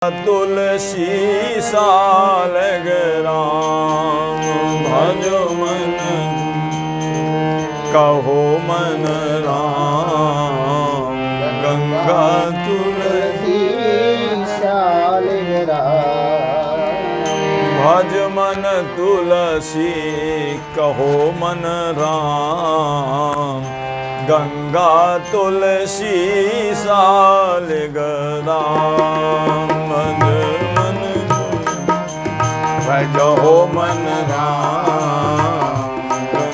तुलसी सालग्राम भजो मन कहो मन राम। गंगा तुलसी सालग्राम भज मन तुलसी कहो मन राम। गंगा तुलसी सालग्राम भजो मन राम।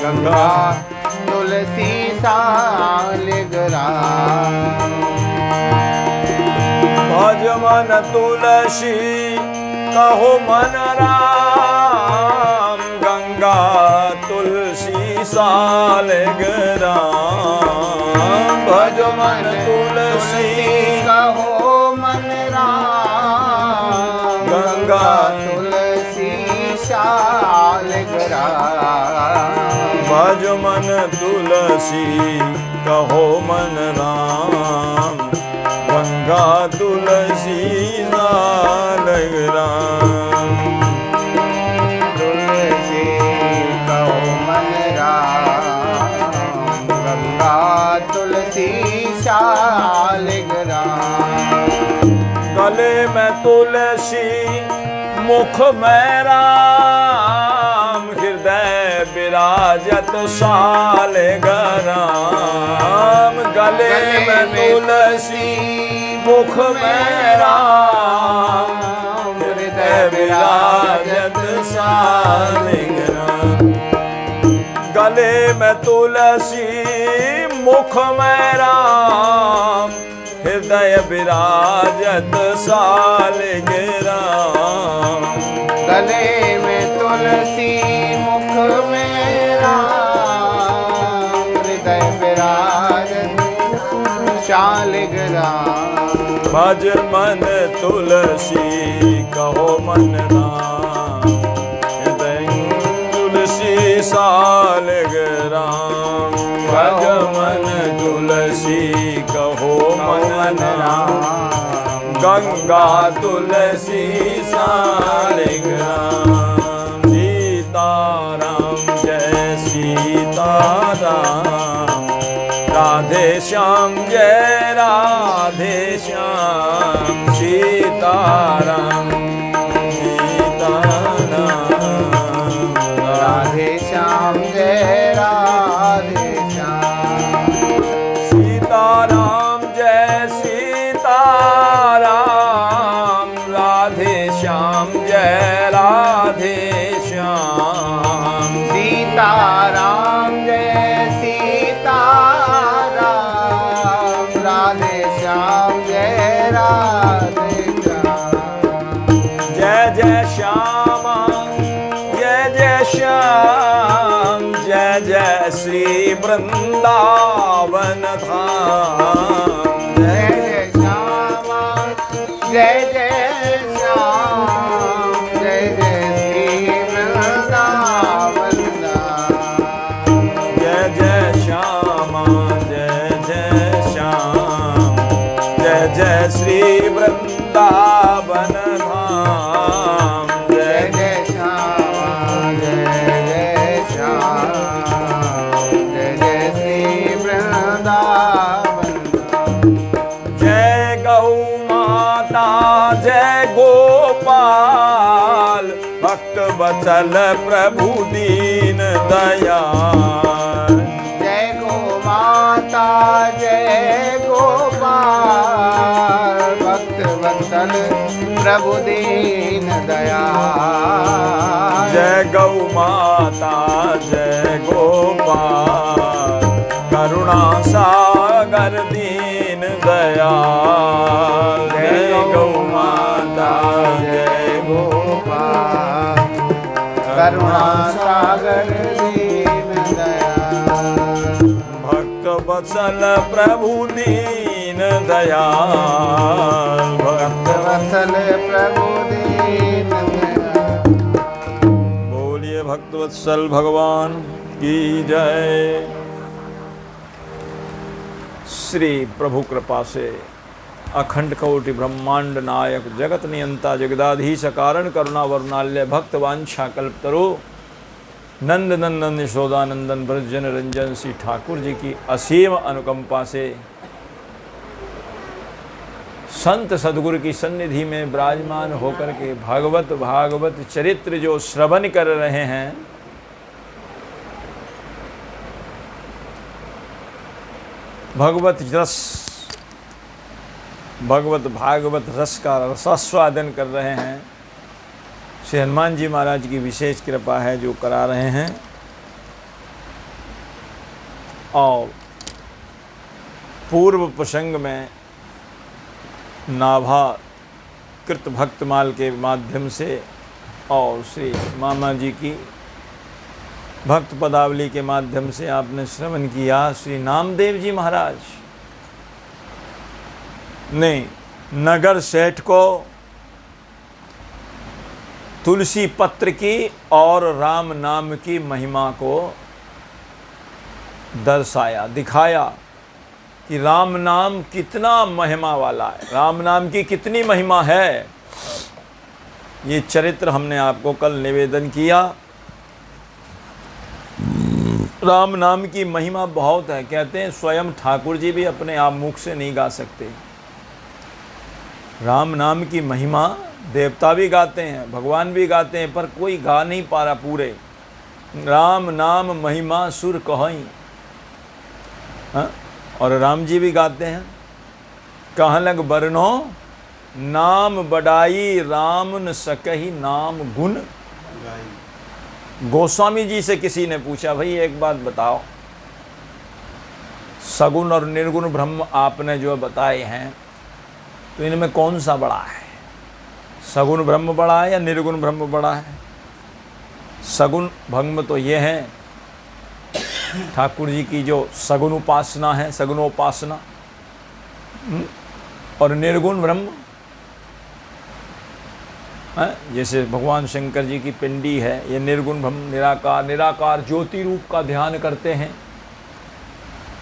गंगा तुलसी सालग्राम भज मन तुलसी कहो मन राम। गंगा तुलसी सालग्राम भज मन तुलसी कहो मन राम। गंगा तुलसी सालग्राम भज मन तुलसी कहो मन राम। गंगा तुलसी सालग्राम तुलसी कहो मन राम। गंगा तुलसी सालग्राम गले में तुलसी मुख में राम। हृदय विराजत सालग्राम। गले में तुलसी मुख में राम। हृदय विराजत सालग्राम। गले में तुलसी मुख में राम। हृदय विराजत सालग्राम। गले में तुलसी मुख में राम। हृदय विराजत सालग्राम भज मन तुलसी कहो मन राम। हृदय तुलसी सालग्राम भज मन तुलसी कहो मन राम। गंगा तुलसी सालग्राम। सीताराम जय सीताराम। राधे श्याम जय राधे श्याम। सीताराम सीताराम। राधे श्याम जय राधे श्याम। सीताराम जय सीताराम। राधे श्याम जय राधे श्याम। सीताराम जय सीताराम। राधे श्याम जय राधे श्याम। जय जय श्यामा जय जय श्याम। जय जय श्री वृंदावन धाम। जय जय श्यामा जय जय श्याम। जय जय श्री वृंदावन धाम। जय जय श्यामा जय जय श्याम। जय जय श्री वृंदावन धाम। जय जय श्यामा जय जय श्याम। जय जय श्री वृंदावन जय गौ माता जय गोपाल। भक्त वत्सल प्रभु दीन दयाल। जय गो माता जय गोपाल। भक्त वत्सल प्रभु दीन दयाल। जय गौ माता जय गोपाल। करुणा सागर दीन दयाल। जय गौ माता जय गोपाल। करुणा सागर दीन दयाल। भक्त वत्सल प्रभु दीन दयाल। भक्त वत्सल प्रभु दीन दयाल। बोलिए भक्त वत्सल भगवान की जय। श्री प्रभु कृपा से अखंड कोटि ब्रह्मांड नायक जगत नियंता जगदाधीश कारण करुणा वरुणाल्य भक्त वांछा कल्पतरो नंद नंदन यशोदानंदन ब्रजजन रंजन श्री ठाकुर जी की असीम अनुकंपा से संत सदगुरु की सन्निधि में विराजमान होकर के भागवत चरित्र जो श्रवण कर रहे हैं, भागवत रस का रसास्वादन कर रहे हैं। श्री हनुमान जी महाराज की विशेष कृपा है जो करा रहे हैं। और पूर्व प्रसंग में नाभा कृत भक्तमाल के माध्यम से और श्री मामा जी की भक्त पदावली के माध्यम से आपने श्रवण किया। श्री नामदेव जी महाराज ने नगर सेठ को तुलसी पत्र की और राम नाम की महिमा को दर्शाया, दिखाया कि राम नाम कितना महिमा वाला है, राम नाम की कितनी महिमा है। ये चरित्र हमने आपको कल निवेदन किया। राम नाम की महिमा बहुत है। कहते हैं स्वयं ठाकुर जी भी अपने आप मुख से नहीं गा सकते। राम नाम की महिमा देवता भी गाते हैं, भगवान भी गाते हैं, पर कोई गा नहीं पा रहा पूरे। राम नाम महिमा सुर कहई, और राम जी भी गाते हैं, कहाँ लग बरनो नाम बड़ाई राम न सकही नाम गुण। गोस्वामी जी से किसी ने पूछा, भाई एक बात बताओ, सगुण और निर्गुण ब्रह्म आपने जो बताए हैं तो इनमें कौन सा बड़ा है? सगुण ब्रह्म बड़ा है या निर्गुण ब्रह्म बड़ा है? सगुण ब्रह्म तो ये है ठाकुर जी की जो सगुण उपासना है, सगुणोपासना, और निर्गुण ब्रह्म जैसे भगवान शंकर जी की पिंडी है, ये निर्गुण ब्रह्म, निराकार ज्योति रूप का ध्यान करते हैं,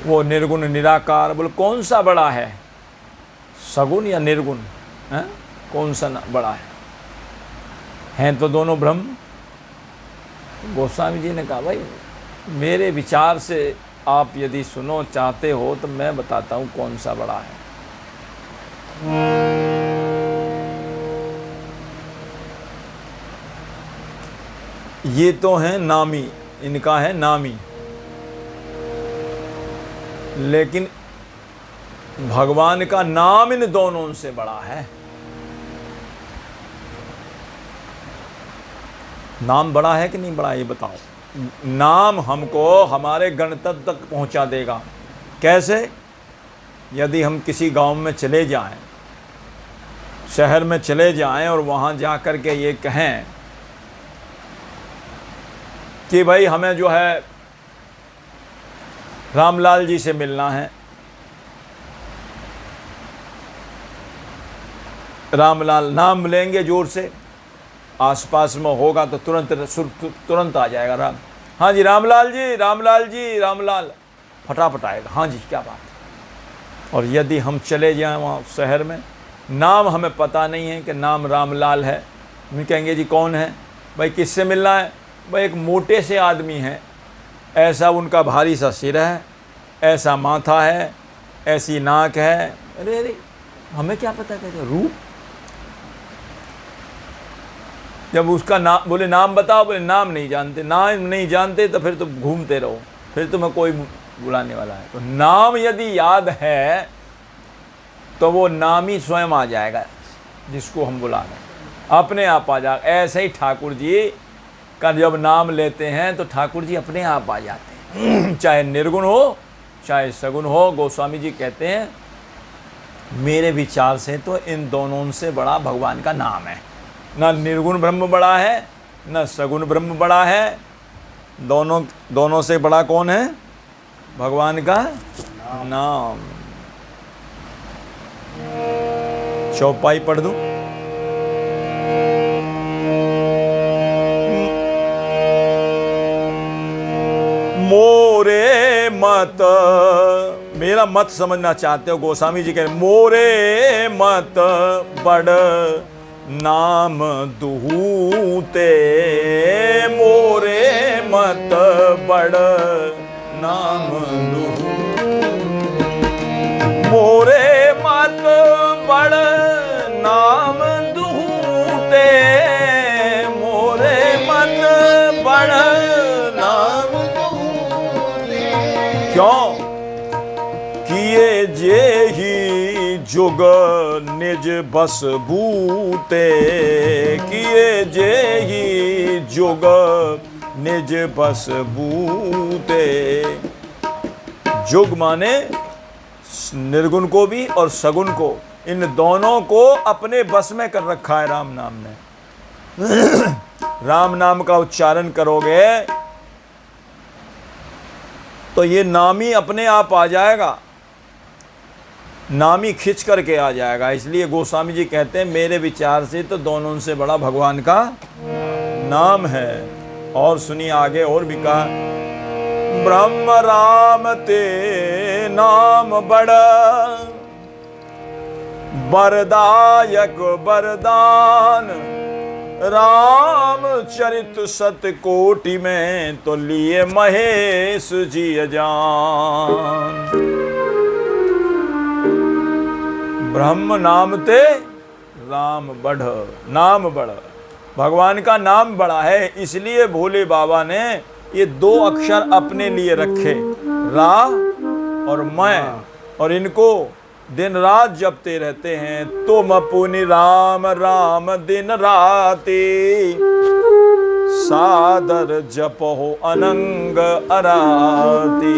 वो निर्गुण निराकार। बोले कौन सा बड़ा है, सगुण या निर्गुण? कौन सा बड़ा है? हैं तो दोनों ब्रह्म। गोस्वामी जी ने कहा, भाई मेरे विचार से आप यदि सुनो चाहते हो तो मैं बताता हूँ कौन सा बड़ा है। ये तो है नामी, इनका है नामी, लेकिन भगवान का नाम इन दोनों से बड़ा है। नाम बड़ा है कि नहीं बड़ा, ये बताओ। नाम हमको हमारे गणतंत्र तक पहुंचा देगा। कैसे? यदि हम किसी गांव में चले जाएं, शहर में चले जाएं और वहां जा कर के ये कहें कि भाई हमें जो है रामलाल जी से मिलना है, रामलाल नाम लेंगे जोर से, आसपास में होगा तो तुरंत आ जाएगा राम, हाँ जी रामलाल जी, रामलाल जी, रामलाल, फटाफट आएगा, हाँ जी क्या बात है। और यदि हम चले जाएं वहाँ शहर में, नाम हमें पता नहीं है कि नाम रामलाल है, हम कहेंगे जी कौन है, भाई किससे मिलना है, भाई एक मोटे से आदमी है, ऐसा उनका भारी सा सिर है, ऐसा माथा है, ऐसी नाक है। अरे अरे हमें क्या पता कैसे रूप। जब उसका नाम बोले नाम बताओ, बोले नाम नहीं जानते, नाम नहीं जानते तो फिर तुम घूमते रहो, फिर तुम्हें कोई बुलाने वाला है। तो नाम यदि याद है तो वो नाम ही स्वयं आ जाएगा जिसको हम बुला रहे, अपने आप आ जाएगा। ऐसे ही ठाकुर जी का जब नाम लेते हैं तो ठाकुर जी अपने आप आ जाते हैं, चाहे निर्गुण हो चाहे सगुण हो। गोस्वामी जी कहते हैं मेरे विचार से तो इन दोनों से बड़ा भगवान का नाम है। ना निर्गुण ब्रह्म बड़ा है, ना सगुण ब्रह्म बड़ा है, दोनों से बड़ा कौन है? भगवान का नाम। चौपाई पढ़ दूं? मोरे मत मेरा मत समझना चाहते हो, गोस्वामी जी कह मोरे मत बड़ नाम दुहूते, मोरे मत बड़ नाम दुहू, मोरे मत बड़ नाम दुहूते, मोरे मत बड़ नाम दुहूते। क्यों? किए जे ही जुग निज बस बूते, किए जे ही जुग निज बस बूते। जुग माने निर्गुण को भी और सगुण को, इन दोनों को अपने बस में कर रखा है राम नाम ने। राम नाम का उच्चारण करोगे तो ये नाम ही अपने आप आ जाएगा, नाम ही खिंच करके आ जाएगा। इसलिए गोस्वामी जी कहते हैं मेरे विचार से तो दोनों से बड़ा भगवान का नाम है। और सुनिए आगे और भी कहा, ब्रह्म राम ते नाम बड़ा वरदायक वरदान, राम चरित सत कोटि में तो लिए महेश जी अजान। ब्रह्म नाम ते राम बढ़, नाम बढ़, भगवान का नाम बड़ा है। इसलिए भोले बाबा ने ये दो अक्षर अपने लिए रखे, रा और मैं, और इनको दिन रात जपते रहते हैं। तुम पुनि राम राम दिन राति, सादर जपो अनंग अराती।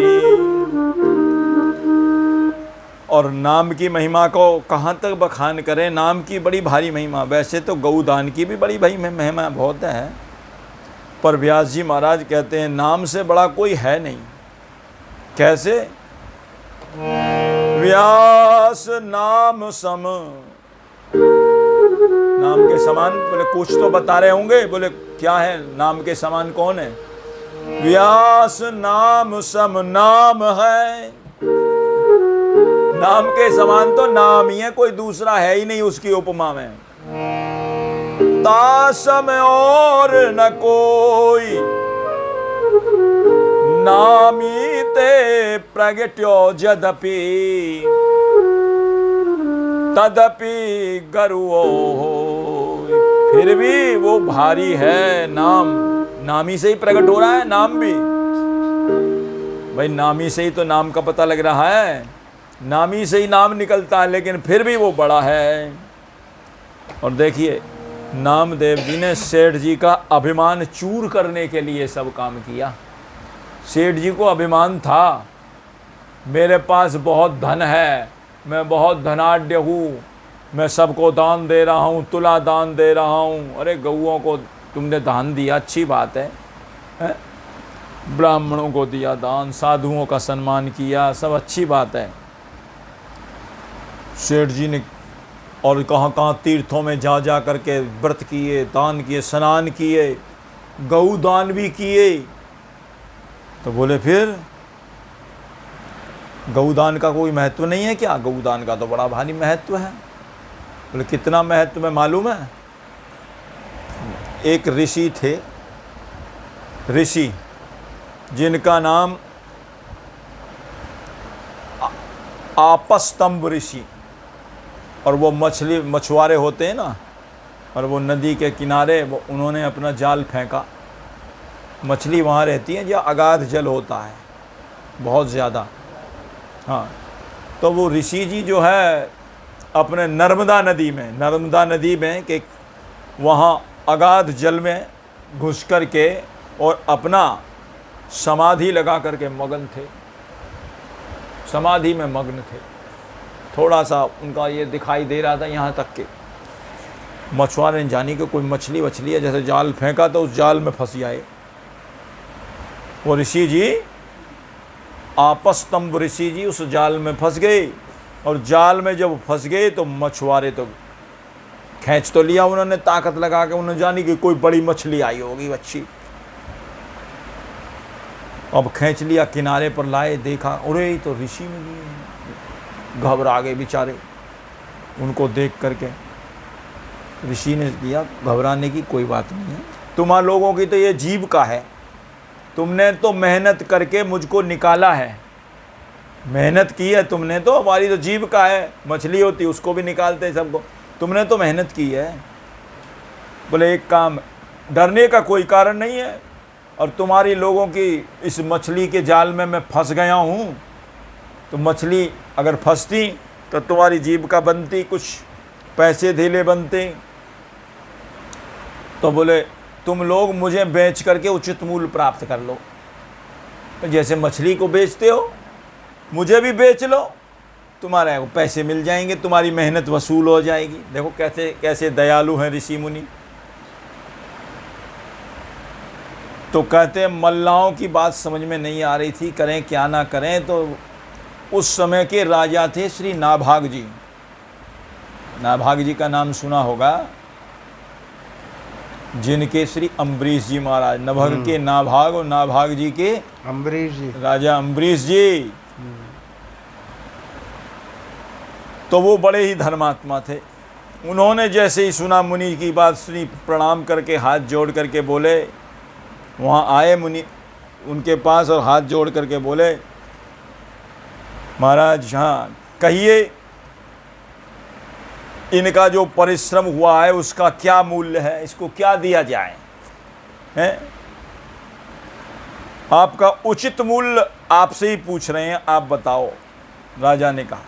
और नाम की महिमा को कहाँ तक बखान करें, नाम की बड़ी भारी महिमा। वैसे तो गौदान की भी बड़ी भारी महिमा बहुत है, पर व्यास जी महाराज कहते हैं नाम से बड़ा कोई है नहीं। कैसे? व्यास नाम सम, नाम के समान। बोले कुछ तो बता रहे होंगे, बोले क्या है नाम के समान, कौन है? व्यास नाम सम नाम है, नाम के समान तो नाम ही है, कोई दूसरा है ही नहीं उसकी उपमा में। तासम और न कोई, नामी ते प्रगट्यो जदपि, तदपि गरुओ। फिर भी वो भारी है नाम, नामी से ही प्रकट हो रहा है नाम भी। भाई नामी से ही तो नाम का पता लग रहा है, नामी से ही नाम निकलता है, लेकिन फिर भी वो बड़ा है। और देखिए नामदेव जी ने सेठ जी का अभिमान चूर करने के लिए सब काम किया। सेठ जी को अभिमान था मेरे पास बहुत धन है, मैं बहुत धनाढ्य हूँ, मैं सबको दान दे रहा हूँ, तुला दान दे रहा हूँ। अरे गऊओं को तुमने दान दिया, अच्छी बात है, ब्राह्मणों को दिया दान, साधुओं का सम्मान किया, सब अच्छी बात है। सेठ जी ने और कहाँ कहाँ तीर्थों में जा जा करके व्रत किए, दान किए, स्नान किए, गऊ दान भी किए। तो बोले फिर गऊदान का कोई महत्व नहीं है क्या? गऊदान का तो बड़ा भारी महत्व है। बोले कितना महत्व में मालूम है? एक ऋषि थे, ऋषि जिनका नाम आपस्तंभ ऋषि, और वो मछुआरे होते हैं ना, और वो नदी के किनारे वो उन्होंने अपना जाल फेंका। मछली वहाँ रहती है जहाँ अगाध जल होता है बहुत ज़्यादा। हाँ, तो वो ऋषि जी जो है अपने नर्मदा नदी में कि वहाँ अगाध जल में घुस कर के और अपना समाधि लगा करके मगन थे, समाधि में मग्न थे। थोड़ा सा उनका ये दिखाई दे रहा था यहाँ तक के मछुआरे ने जानी कि कोई मछली वछली है, जैसे जाल फेंका तो उस जाल में फंस जाए। वो ऋषि जी आपस्तंभ ऋषि जी उस जाल में फंस गए, और जाल में जब फंस गए तो मछुआरे तो खींच तो लिया उन्होंने, ताकत लगा के उन्होंने जानी कि कोई बड़ी मछली आई होगी अच्छी, अब खींच लिया, किनारे पर लाए, देखा अरे ये तो ऋषि मुनि हैं। घबरा गए बेचारे उनको देख करके। ऋषि ने किया, घबराने की कोई बात नहीं है, तुम्हारा लोगों की तो ये जीविका है, तुमने तो मेहनत करके मुझको निकाला है, मेहनत की है तुमने, तो हमारी तो जीविका है, मछली होती उसको भी निकालते सबको, तुमने तो मेहनत की है। बोले एक काम, डरने का कोई कारण नहीं है, और तुम्हारी लोगों की इस मछली के जाल में मैं फंस गया हूँ, तो मछली अगर फंसती तो तुम्हारी जीविका बनती, कुछ पैसे धीले बनते। तो बोले तुम लोग मुझे बेच करके उचित मूल्य प्राप्त कर लो, तो जैसे मछली को बेचते हो मुझे भी बेच लो, तुम्हारे पैसे मिल जाएंगे, तुम्हारी मेहनत वसूल हो जाएगी। देखो कैसे कैसे दयालु हैं ऋषि मुनि। तो कहते हैं मल्लाहों की बात समझ में नहीं आ रही थी, करें क्या ना करें। तो उस समय के राजा थे श्री नाभाग जी। नाभाग जी का नाम सुना होगा, जिनके श्री अम्बरीश जी महाराज, नभग के नाभाग और नाभाग जी के अम्बरीश जी, राजा अम्बरीश जी। तो वो बड़े ही धर्मात्मा थे। उन्होंने जैसे ही सुना मुनि की बात सुनी, प्रणाम करके हाथ जोड़ करके बोले, वहाँ आए मुनि उनके पास और हाथ जोड़ करके बोले, महाराज हाँ कहिए, इनका जो परिश्रम हुआ है उसका क्या मूल्य है, इसको क्या दिया जाए, हैं? आपका उचित मूल्य आपसे ही पूछ रहे हैं, आप बताओ। राजा ने कहा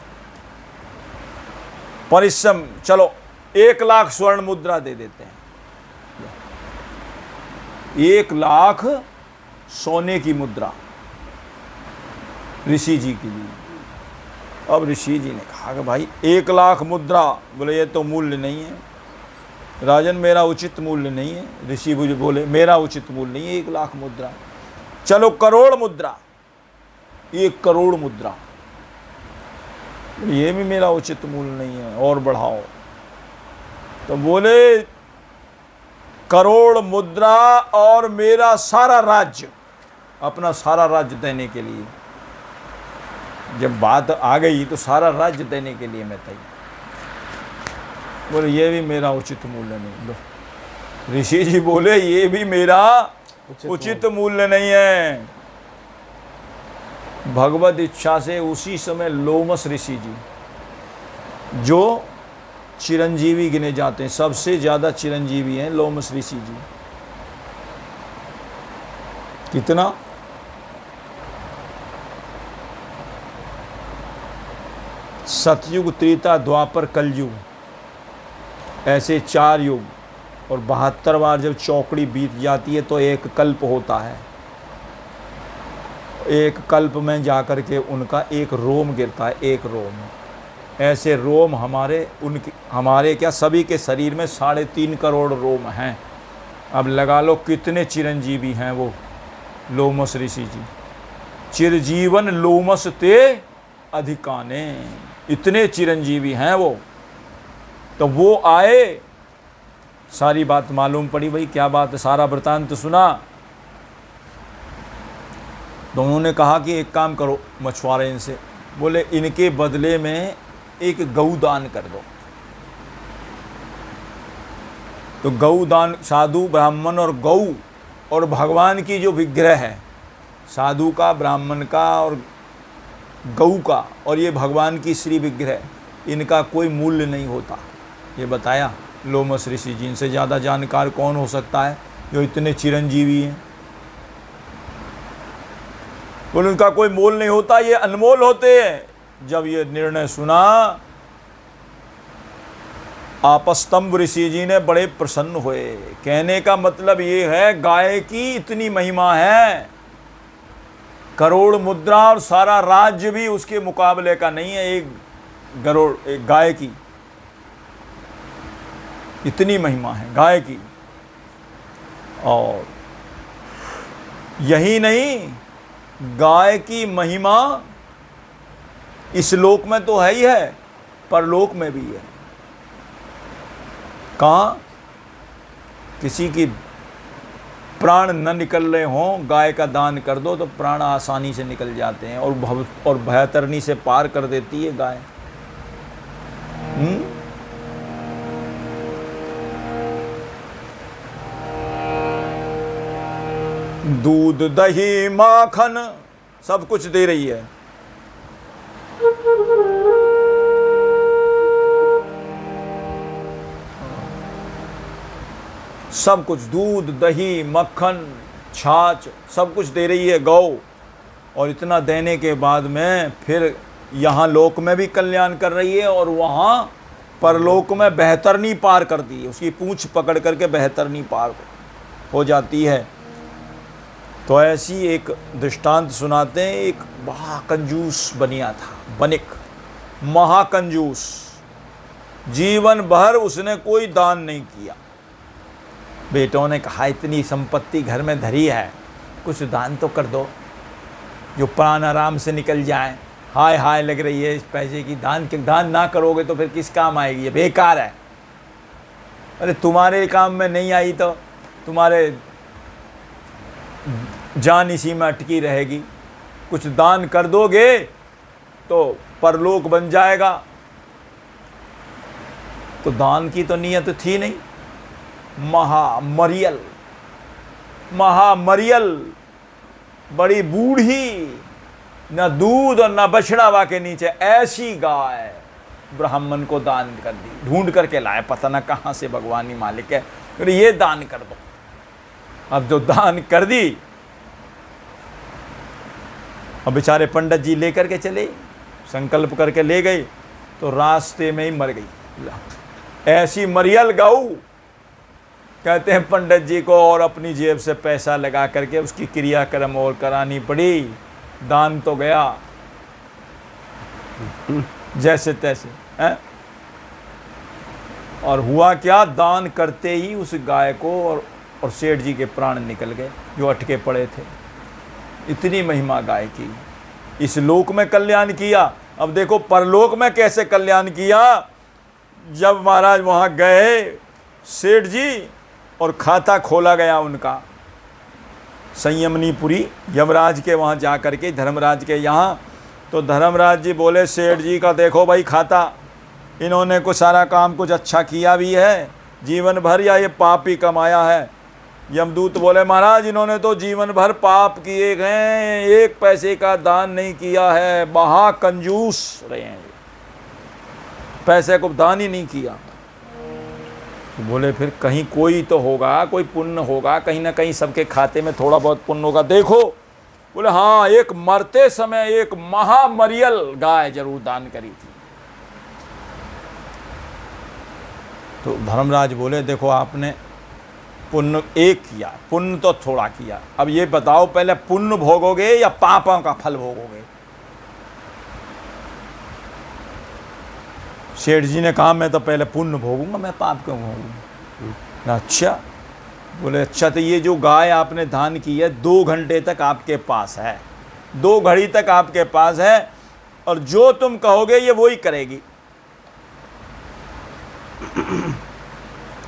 परिश्रम, चलो 1,00,000 स्वर्ण मुद्रा दे देते हैं, 1,00,000 सोने की मुद्रा ऋषि जी के लिए। अब ऋषि जी ने कहा कि भाई 1,00,000 मुद्रा, बोले ये तो मूल्य नहीं है राजन, मेरा उचित मूल्य नहीं है। ऋषि मुझे बोले मेरा उचित मूल्य नहीं है 1,00,000 मुद्रा, चलो करोड़ मुद्रा, 1 करोड़ मुद्रा, ये भी मेरा उचित मूल्य नहीं है, और बढ़ाओ। तो बोले करोड़ मुद्रा और मेरा सारा राज्य, अपना सारा राज्य देने के लिए। जब बात आ गई तो सारा राज्य देने के लिए मैं तैयार। बोले ये भी मेरा उचित मूल्य नहीं। लो ऋषि जी बोले ये भी मेरा उचित मूल्य नहीं है। भगवत इच्छा से उसी समय लोमस ऋषि जी, जो चिरंजीवी गिने जाते हैं, सबसे ज्यादा चिरंजीवी हैं लोमस ऋषि जी। कितना? सतयुग, त्रेता, द्वापर, कलयुग, ऐसे 4 युग, और 72 बार जब चौकड़ी बीत जाती है तो एक कल्प होता है। एक कल्प में जाकर के उनका एक रोम गिरता है, एक रोम। ऐसे रोम हमारे क्या सभी के शरीर में 3.5 करोड़ रोम हैं। अब लगा लो कितने चिरंजीवी हैं वो लोमस ऋषि जी। चिरजीवन लोमस ते अधिकाने, इतने चिरंजीवी हैं वो। तो वो आए, सारी बात मालूम पड़ी, भाई क्या बात है, सारा वृतांत सुना। तो उन्होंने कहा कि एक काम करो मछुआरे इनसे, बोले इनके बदले में एक गऊ दान कर दो। तो गऊ दान, साधु ब्राह्मण और गऊ और भगवान की जो विग्रह है, साधु का, ब्राह्मण का और गऊ का, और ये भगवान की श्री विग्रह, इनका कोई मूल्य नहीं होता। ये बताया लोमस ऋषि जी। इनसे ज़्यादा जानकार कौन हो सकता है जो इतने चिरंजीवी हैं। बोले उनका कोई मोल नहीं होता, ये अनमोल होते हैं। जब ये निर्णय सुना, आपस्तंभ ऋषि जी ने बड़े प्रसन्न हुए। कहने का मतलब ये है, गाय की इतनी महिमा है, करोड़ मुद्रा और सारा राज्य भी उसके मुकाबले का नहीं है। एक गाय की इतनी महिमा है, गाय की। और यही नहीं, गाय की महिमा इस लोक में तो है ही है, परलोक में भी है। कहाँ? किसी की प्राण न निकल रहे हों, गाय का दान कर दो तो प्राण आसानी से निकल जाते हैं और भयतरनी से पार कर देती है गाय। दूध दही माखन सब कुछ दे रही है। सब कुछ, दूध दही मक्खन छाछ सब कुछ दे रही है गौ। और इतना देने के बाद में फिर यहाँ लोक में भी कल्याण कर रही है और वहाँ परलोक में बेहतरनी पार करती है। उसकी पूंछ पकड़ करके बेहतरनी पार हो जाती है। तो ऐसी एक दृष्टांत सुनाते हैं। एक महाकंजूस बनिया था, बनिक, महाकंजूस, जीवन भर उसने कोई दान नहीं किया। बेटों ने कहा इतनी संपत्ति घर में धरी है, कुछ दान तो कर दो, जो प्राण आराम से निकल जाए। हाय हाय लग रही है इस पैसे की, दान ना करोगे तो फिर किस काम आएगी, ये बेकार है। अरे तुम्हारे काम में नहीं आई तो तुम्हारे जान इसी में अटकी रहेगी। कुछ दान कर दोगे तो परलोक बन जाएगा। तो दान की तो नियत थी नहीं। महामरियल बड़ी बूढ़ी, न दूध और न बछड़ा वा के नीचे, ऐसी गाय ब्राह्मण को दान कर दी। ढूंढ करके लाए, पता न कहाँ से भगवान ही मालिक है, फिर ये दान कर दो। अब जो दान कर दी, अब बेचारे पंडित जी लेकर के चले, संकल्प करके ले गए तो रास्ते में ही मर गई। ऐसी मरियल गऊ, कहते हैं पंडित जी को और अपनी जेब से पैसा लगा करके उसकी क्रियाक्रम और करानी पड़ी। दान तो गया जैसे तैसे है। और हुआ क्या, दान करते ही उस गाय को और सेठ जी के प्राण निकल गए जो अटके पड़े थे। इतनी महिमा गाय की। इस लोक में कल्याण किया, अब देखो परलोक में कैसे कल्याण किया। जब महाराज वहाँ गए सेठ जी और खाता खोला गया उनका, संयमनीपुरी यमराज के वहाँ जा कर के, धर्मराज के यहाँ, तो धर्मराज जी बोले सेठ जी का देखो भाई खाता, इन्होंने कुछ सारा काम कुछ अच्छा किया भी है जीवन भर, या ये पाप ही कमाया है। यमदूत बोले महाराज इन्होंने तो जीवन भर पाप किए गए, एक पैसे का दान नहीं किया है, महाकंजूस रहे हैं, पैसे को दान ही नहीं किया। तो बोले फिर कहीं कोई तो होगा, कोई पुण्य होगा, कहीं ना कहीं सबके खाते में थोड़ा बहुत पुण्य होगा, देखो। बोले हाँ, एक मरते समय एक महामरियल गाय जरूर दान करी थी। तो धर्मराज बोले देखो आपने पुण्य एक किया, पुण्य तो थोड़ा किया, अब ये बताओ पहले पुण्य भोगोगे या पापों का फल भोगोगे। सेठ जी ने कहा मैं तो पहले पुण्य भोगूंगा, मैं पाप क्यों भोगूंगा। अच्छा, बोले अच्छा तो ये जो गाय आपने दान की है 2 घंटे तक आपके पास है, 2 घड़ी तक आपके पास है, और जो तुम कहोगे ये वही करेगी।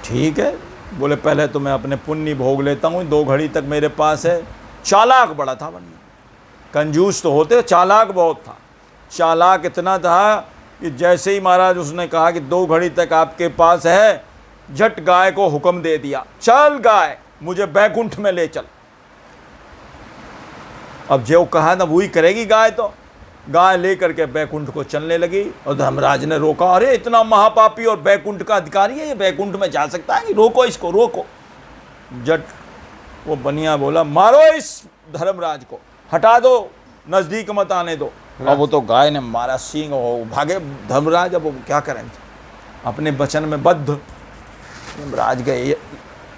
ठीक है, बोले पहले तो मैं अपने पुण्य भोग लेता हूँ, 2 घड़ी तक मेरे पास है। चालाक बड़ा था बनिया, कंजूस तो होते, चालाक बहुत था। चालाक इतना था कि जैसे ही महाराज उसने कहा कि 2 घड़ी तक आपके पास है, झट गाय को हुक्म दे दिया, चल गाय मुझे बैकुंठ में ले चल। अब जो कहा ना वही करेगी गाय, तो गाय लेकर के बैकुंठ को चलने लगी। और धर्मराज ने रोका, अरे इतना महापापी और बैकुंठ का अधिकारी है, ये बैकुंठ में जा सकता है कि, रोको इसको रोको। जट वो बनिया बोला मारो इस धर्मराज को, हटा दो, नजदीक मत आने दो। अब वो तो गाय ने मारा सींग, हो भागे धर्मराज। अब वो क्या करें, अपने वचन में बद्ध। धर्मराज गए,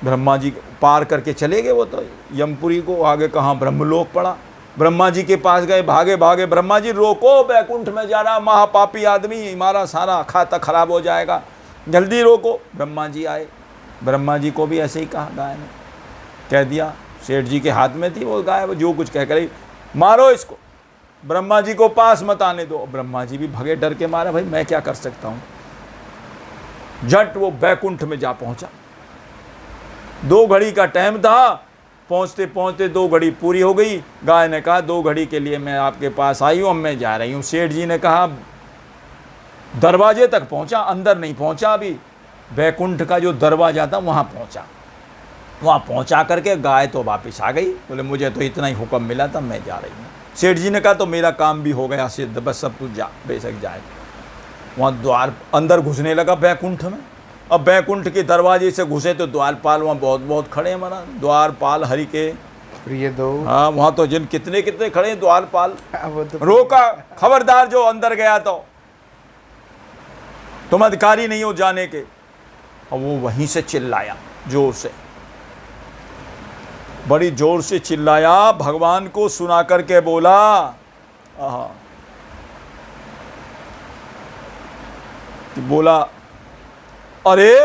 ब्रह्मा जी पार करके चले गए वो तो यमपुरी को, आगे कहाँ ब्रह्मलोक पड़ा। ब्रह्मा जी के पास गए, भागे भागे, ब्रह्मा जी रोको, बैकुंठ में जा रहा महापापी आदमी, हमारा सारा खाता खराब हो जाएगा, जल्दी रोको। ब्रह्मा जी आए, ब्रह्मा जी को भी ऐसे ही कहा, गाय ने कह दिया, सेठ जी के हाथ में थी वो गाय, वो जो कुछ कह कर मारो इसको, ब्रह्मा जी को पास मत आने दो। ब्रह्मा जी भी भगे डर के मारे, भाई मैं क्या कर सकता हूँ। झट वो बैकुंठ में जा पहुंचा, 2 घड़ी का टाइम था, पहुँचते पहुँचते 2 घड़ी पूरी हो गई। गाय ने कहा 2 घड़ी के लिए मैं आपके पास आई हूँ, अब मैं जा रही हूँ। सेठ जी ने कहा दरवाजे तक पहुँचा, अंदर नहीं पहुँचा, अभी बैकुंठ का जो दरवाजा था वहाँ पहुँचा। वहाँ पहुँचा करके गाय तो वापस आ गई। बोले मुझे तो इतना ही हुक्म मिला था, मैं जा रही हूँ। सेठ जी ने कहा तो मेरा काम भी हो गया सिद्ध, बस सब तू जा, बेशक जाए। वहाँ द्वार अंदर घुसने लगा बैकुंठ में। अब बैकुंठ के दरवाजे से घुसे तो द्वारपाल वहाँ बहुत बहुत खड़े हैं महाराज, द्वारपाल हरि के प्रिय दो। हाँ, वहाँ तो जिन कितने कितने खड़े हैं द्वारपाल। वो तो रोका, खबरदार जो अंदर गया तो तुम अधिकारी नहीं हो जाने के। और वो वहीं से चिल्लाया जोर से, बड़ी जोर से चिल्लाया, भगवान को सुना करके बोला, आहा, बोला अरे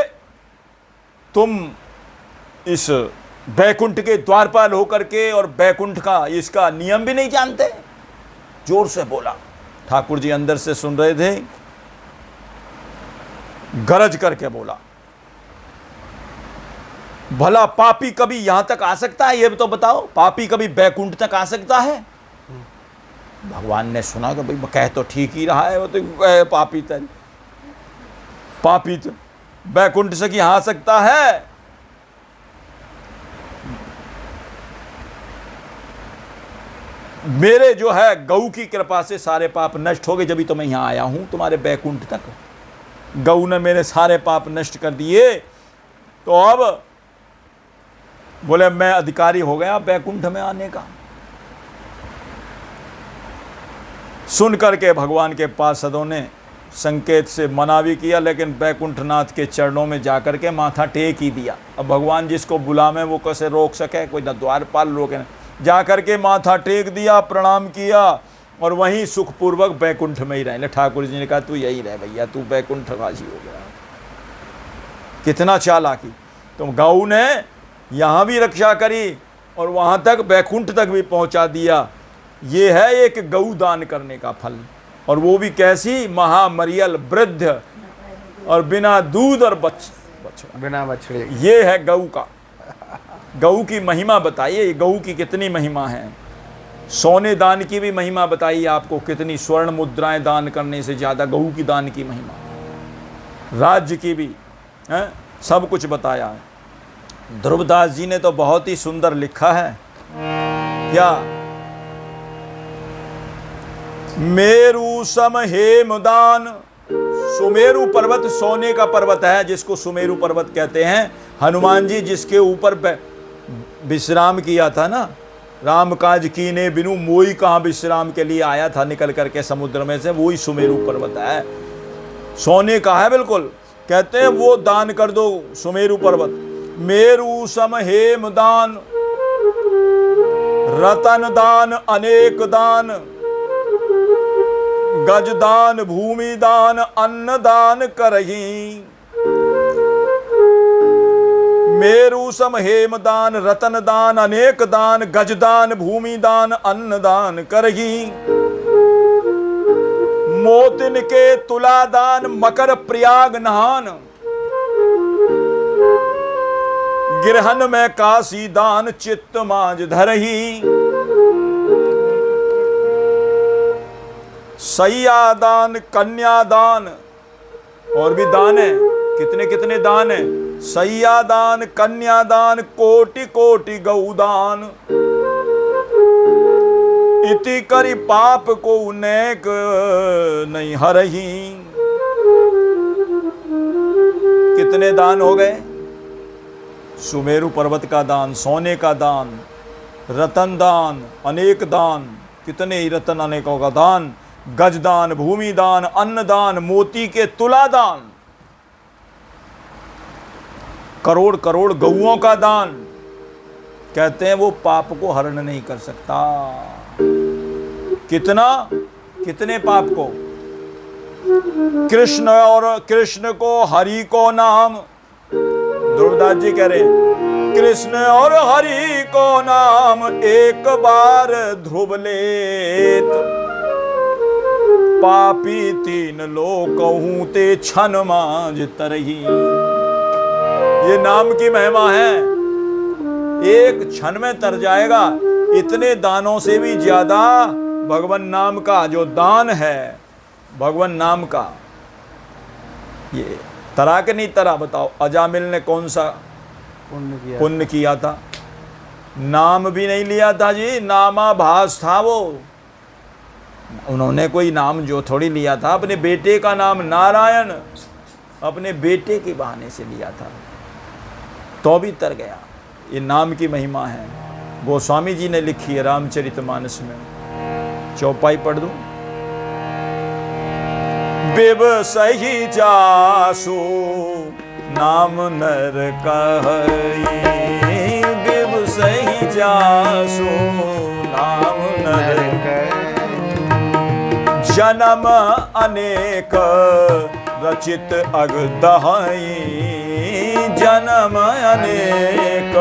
तुम इस बैकुंठ के द्वारपाल होकर के और बैकुंठ का इसका नियम भी नहीं जानते। जोर से बोला। ठाकुर जी अंदर से सुन रहे थे, गरज करके बोला, भला पापी कभी यहां तक आ सकता है? ये तो बताओ, पापी कभी बैकुंठ तक आ सकता है? भगवान ने सुना कि भाई कह तो ठीक ही रहा है, वो तो पापी तक, पापी तो बैकुंठ से कि आ सकता है? मेरे जो है गऊ की कृपा से सारे पाप नष्ट हो गए, जब भी तो मैं यहां आया हूं तुम्हारे बैकुंठ तक। गऊ ने मेरे सारे पाप नष्ट कर दिए, तो अब बोले मैं अधिकारी हो गया बैकुंठ में आने का। सुन करके भगवान के पार्षदों ने संकेत से मना भी किया, लेकिन बैकुंठनाथ के चरणों में जाकर के माथा टेक ही दिया। अब भगवान जिसको बुलावे वो कैसे रोक सके, कोई न द्वारपाल रोके न। जाकर के माथा टेक दिया, प्रणाम किया और वहीं सुखपूर्वक बैकुंठ में ही रहे। ठाकुर जी ने कहा तू यही रह भैया, तू बैकुंठवासी हो गया। कितना चालाकी! तो गऊ ने यहाँ भी रक्षा करी और वहाँ तक बैकुंठ तक भी पहुँचा दिया। ये है एक गऊ दान करने का फल, और वो भी कैसी, महामरियल वृद्ध और बिना दूध और बछड़ा, बिना बछड़े। ये है गऊ का। गऊ की महिमा बताइए, गऊ की कितनी महिमा है। सोने दान की भी महिमा बताइए आपको, कितनी स्वर्ण मुद्राएं दान करने से ज़्यादा गऊ की दान की महिमा। राज्य की भी है, सब कुछ बताया है। ध्रुवदास जी ने तो बहुत ही सुंदर लिखा है, क्या, मेरु सम हेमदान। सुमेरु पर्वत सोने का पर्वत है, जिसको सुमेरु पर्वत कहते हैं। हनुमान जी जिसके ऊपर विश्राम किया था ना, राम काज कीने बिनु मोई कहाँ विश्राम के लिए आया था निकल करके समुद्र में से, वही सुमेरु पर्वत है। सोने का है बिल्कुल। कहते हैं वो दान कर दो सुमेरु पर्वत। मेरु सम हेमदान, रतन दान अनेक दान, गज दान भूमि दान अन्न दान करही। मेरु सम हेम दान, रतन दान अनेक दान, गज दान भूमि दान अन्न दान करही। मोतिन के तुला दान, मकर प्रयाग नहान, गिरहन में काशी दान, चित्त मांझ धरही। सैया दान, कन्या दान, और भी दान है, कितने कितने दान है। सैया दान, कन्या दान, कोटि कोटि गौ दान, इति करि पाप को नेक नहीं हरही। कितने दान हो गए? सुमेरु पर्वत का दान, सोने का दान, रतन दान, अनेक दान, कितने ही रतन अनेकों का दान, गज दान, भूमि दान, अन्न दान, मोती के तुला दान, करोड़ करोड़ गौओं का दान। कहते हैं वो पाप को हरण नहीं कर सकता। कितना, कितने पाप को? कृष्ण और कृष्ण को हरि को नाम, ध्रुवदास जी कह रहे हैं, कृष्ण और हरि को नाम एक बार ध्रुव लेत, पापी तीन लोकहूं ते छन मांझ तरही। ये नाम की महिमा है। एक क्षण में तर जाएगा। इतने दानों से भी ज्यादा भगवान नाम का जो दान है, भगवान नाम का, ये तरा के नहीं तरा? बताओ, अजामिल ने कौन सा पुण्य किया था? नाम भी नहीं लिया था जी, नामाभास था वो। उन्होंने कोई नाम जो थोड़ी लिया था, अपने बेटे का नाम नारायण अपने बेटे के बहाने से लिया था, तो भी तर गया। ये नाम की महिमा है। गोस्वामी जी ने लिखी है रामचरितमानस में, चौपाई पढ़ दूं। बिबसहि जासु नाम नर कहई, बिबसहि जासु नाम नर जन्म अनेक रचित अगदहई, जन्म अनेक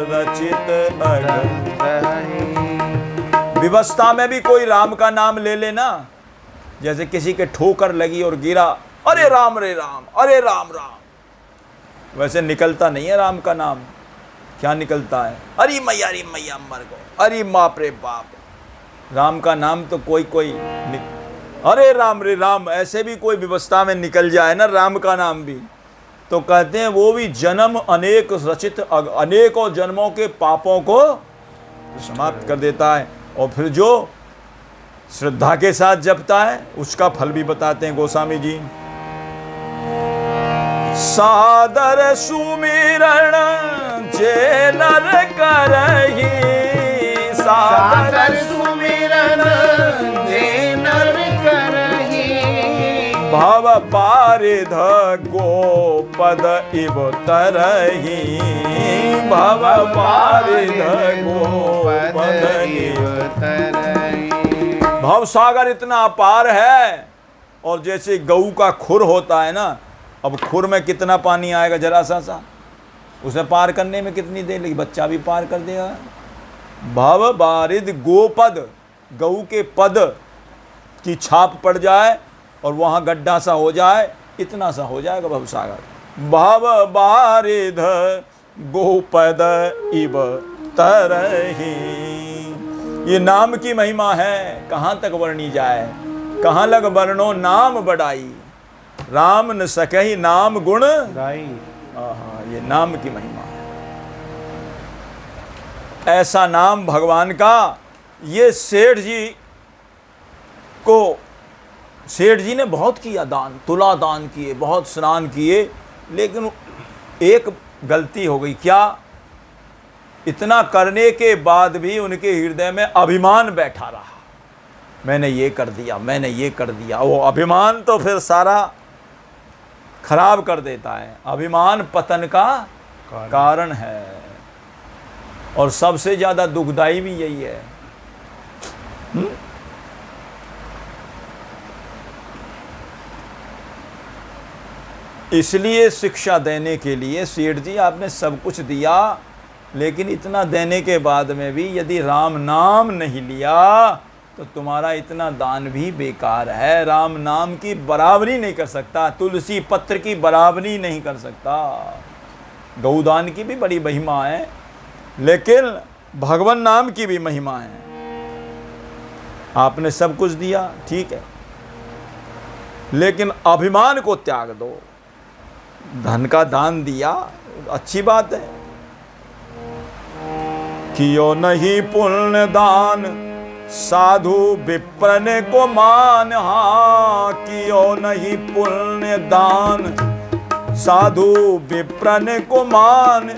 रचित अगदहई। विवस्था में भी कोई राम का नाम ले लेना, जैसे किसी के ठोकर लगी और गिरा, अरे राम रे राम, अरे राम राम, वैसे निकलता नहीं है राम का नाम। क्या निकलता है? अरे मैया मर गो, अरे बाप रे बाप। राम का नाम तो कोई अरे राम रे राम, ऐसे भी कोई व्यवस्था में निकल जाए ना राम का नाम भी, तो कहते हैं वो भी जन्म अनेक रचित अनेकों जन्मों के पापों को समाप्त कर देता है। और फिर जो श्रद्धा के साथ जपता है उसका फल भी बताते हैं गोस्वामी जी। सादर सुमिरण जे नर करही, सादर सुमिरन जे नर करही, भव पारिध गोपद इव तरही, भव पारिध गोपद इव तरही। भव सागर इतना अपार है, और जैसे गऊ का खुर होता है ना, अब खुर में कितना पानी आएगा, जरा सा उसे पार करने में कितनी देर लगी, बच्चा भी पार कर देगा। भव बारिद गोपद, गऊ के पद की छाप पड़ जाए और वहाँ गड्ढा सा हो जाए, इतना सा हो जाएगा भव सागर। भव बारिद गोपद इव तरही। ये नाम की महिमा है, कहाँ तक वर्णी जाए, कहाँ लग वर्णो नाम बढ़ाई, राम न सकहि नाम गुण गाई। ये नाम की महिमा है। ऐसा नाम भगवान का, ये सेठ जी ने बहुत किया दान, तुला दान किए, बहुत स्नान किए, लेकिन एक गलती हो गई। क्या? इतना करने के बाद भी उनके हृदय में अभिमान बैठा रहा, मैंने ये कर दिया, मैंने ये कर दिया। वो अभिमान तो फिर सारा खराब कर देता है। अभिमान पतन का कारण है, और सबसे ज्यादा दुखदाई भी यही है। इसलिए शिक्षा देने के लिए सेठ जी आपने सब कुछ दिया, लेकिन इतना देने के बाद में भी यदि राम नाम नहीं लिया तो तुम्हारा इतना दान भी बेकार है। राम नाम की बराबरी नहीं कर सकता, तुलसी पत्र की बराबरी नहीं कर सकता। गौदान की भी बड़ी महिमा है, लेकिन भगवान नाम की भी महिमा है। आपने सब कुछ दिया, ठीक है, लेकिन अभिमान को त्याग दो। धन का दान दिया, अच्छी बात है। कियो नहीं पुण्य दान साधु विप्रन को मान, हाँ कियो नहीं पुण्य दान साधु विप्रन को मान,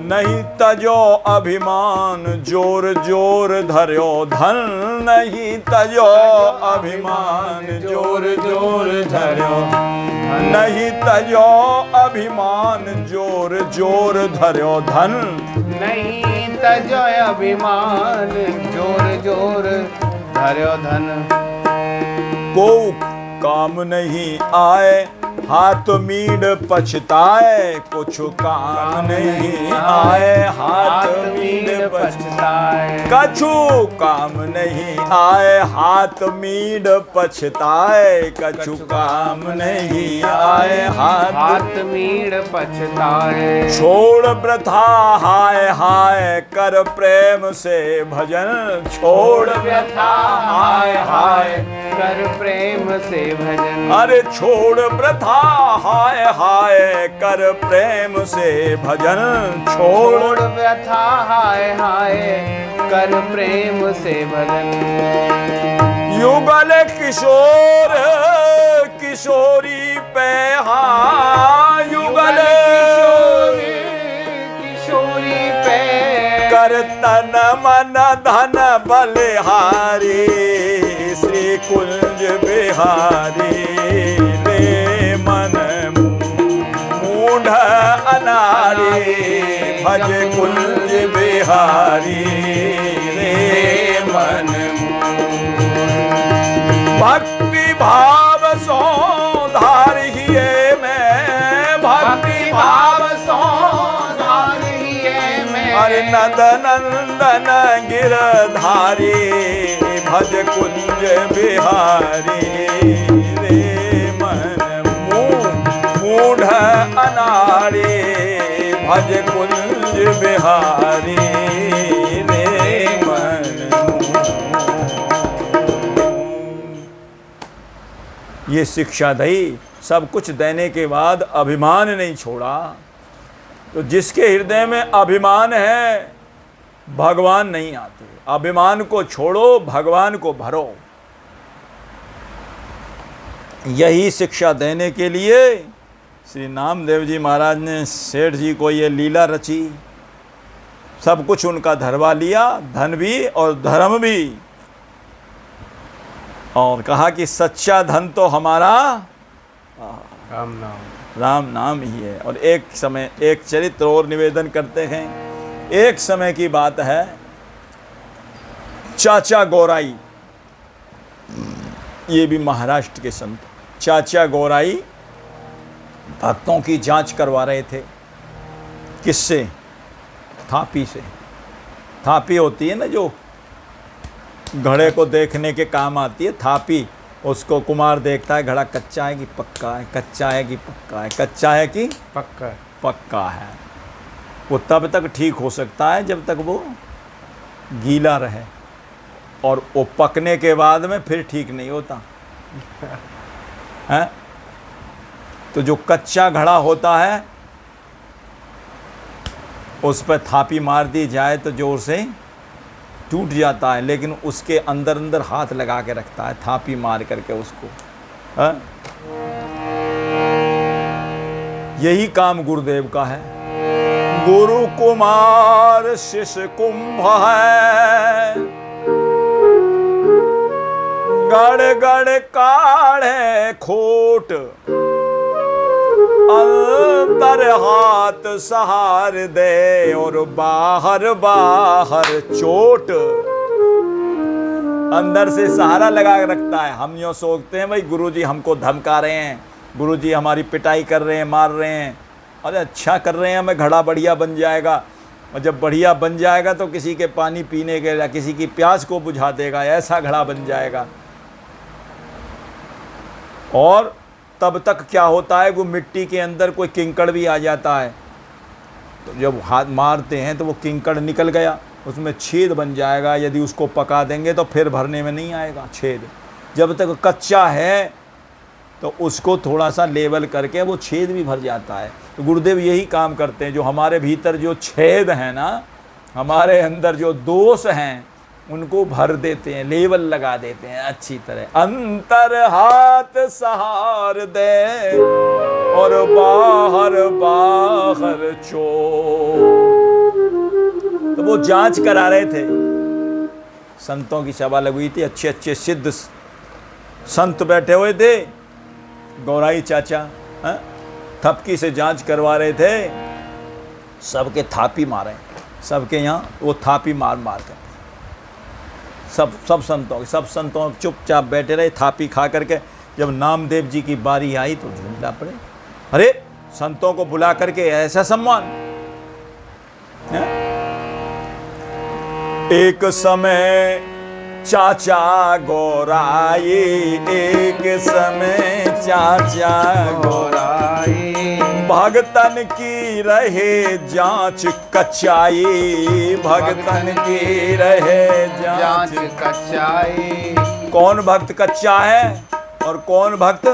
नहीं तजो अभिमान जोर जोर धर्यो धन, नहीं तजो अभिमान जोर जोर धर्यो, नहीं तजो अभिमान जोर जोर धर्यो धन, नहीं तजो अभिमान जोर जोर धर्यो धन। को काम नहीं आए हाथ मीड पछताए, कुछ काम नहीं आए हाथ मीड पछताए। पछताए। कछु काम नहीं आए हाथ मीड पछताए, कछु काम नहीं आए हाथ हाथ मीड़ पछताए। छोड़ प्रथा हाय हाय कर प्रेम से भजन, छोड़ व्यथा हाय हाय कर प्रेम से भजन। अरे छोड़ प्रथा हाय हाय कर प्रेम से भजन, छोड़ छोड़ व्यथा हाय हाय कर प्रेम से भजन। युगल किशोर किशोरी पे हाँ युगल किशोरी किशोरी पे कर तन मन धन बलिहारी, श्री कुंज बिहारी रे मन मूढ़ अनारी, भज कुंज बिहारी रे मन भक्ति भाव सो धारिये में, भक्ति भाव सो धारिये में। अरे नंद नंदन गिरधारी, भज कुंज बिहारी रे मन मूढ़ अनारी, भज कुंज बिहारी रे मन। ये शिक्षा दी, सब कुछ देने के बाद अभिमान नहीं छोड़ा। तो जिसके हृदय में अभिमान है भगवान नहीं आते। अभिमान को छोड़ो, भगवान को भरो। यही शिक्षा देने के लिए श्री नामदेव जी महाराज ने सेठ जी को ये लीला रची। सब कुछ उनका धरवा लिया, धन भी और धर्म भी, और कहा कि सच्चा धन तो हमारा राम नाम, राम नाम ही है। और एक समय एक चरित्र और निवेदन करते हैं। एक समय की बात है, चाचा गौराई, ये भी महाराष्ट्र के संत, चाचा गौराई भक्तों की जांच करवा रहे थे। किससे? थापी से। थापी होती है ना जो घड़े को देखने के काम आती है, थापी। उसको कुमार देखता है घड़ा कच्चा है कि पक्का है, कच्चा है कि पक्का है, कच्चा है कि पक्का पक्का है। वो तब तक ठीक हो सकता है जब तक वो गीला रहे, और वो पकने के बाद में फिर ठीक नहीं होता है। तो जो कच्चा घड़ा होता है उस पर थापी मार दी जाए तो जोर से टूट जाता है, लेकिन उसके अंदर अंदर हाथ लगा के रखता है थापी मार करके उसको, है? यही काम गुरुदेव का है। गुरु कुमार शिष्य कुंभ है, गड़ गड़ काढ़े खोट, अंतर हाथ सहार दे और बाहर बाहर चोट। अंदर से सहारा लगा के रखता है। हम यूँ सोचते हैं भाई गुरुजी हमको धमका रहे हैं, गुरुजी हमारी पिटाई कर रहे हैं, मार रहे हैं। अरे अच्छा कर रहे हैं, हमें घड़ा बढ़िया बन जाएगा, और जब बढ़िया बन जाएगा तो किसी के पानी पीने के या किसी की प्यास को बुझा देगा, ऐसा घड़ा बन जाएगा। और तब तक क्या होता है, वो मिट्टी के अंदर कोई किंकड़ भी आ जाता है, तो जब हाथ मारते हैं तो वो किंकड़ निकल गया, उसमें छेद बन जाएगा। यदि उसको पका देंगे तो फिर भरने में नहीं आएगा छेद। जब तक कच्चा है तो उसको थोड़ा सा लेवल करके वो छेद भी भर जाता है। तो गुरुदेव यही काम करते हैं। जो हमारे भीतर जो छेद है ना, हमारे अंदर जो दोष हैं, उनको भर देते हैं, लेवल लगा देते हैं अच्छी तरह। अंतर हाथ सहार दे और बाहर बाहर चोट। तो वो जांच करा रहे थे, संतों की सभा लगी हुई थी, अच्छे अच्छे सिद्ध संत बैठे हुए थे। गौराई चाचा थपकी से जांच करवा रहे थे। सबके थापी मारे, सबके यहाँ वो थापी मार मार कर सब संतों चुपचाप बैठे रहे, थापी खा करके। जब नामदेव जी की बारी आई तो झूमला पड़े। अरे संतों को बुला करके ऐसा सम्मान है? एक समय चाचा गौराई, एक समय चाचा गोराई, भगतन की रहे जांच कच्चाई, भगतन की रहे जांच जांच। कच्चाई। कौन भक्त कच्चा है और कौन भक्त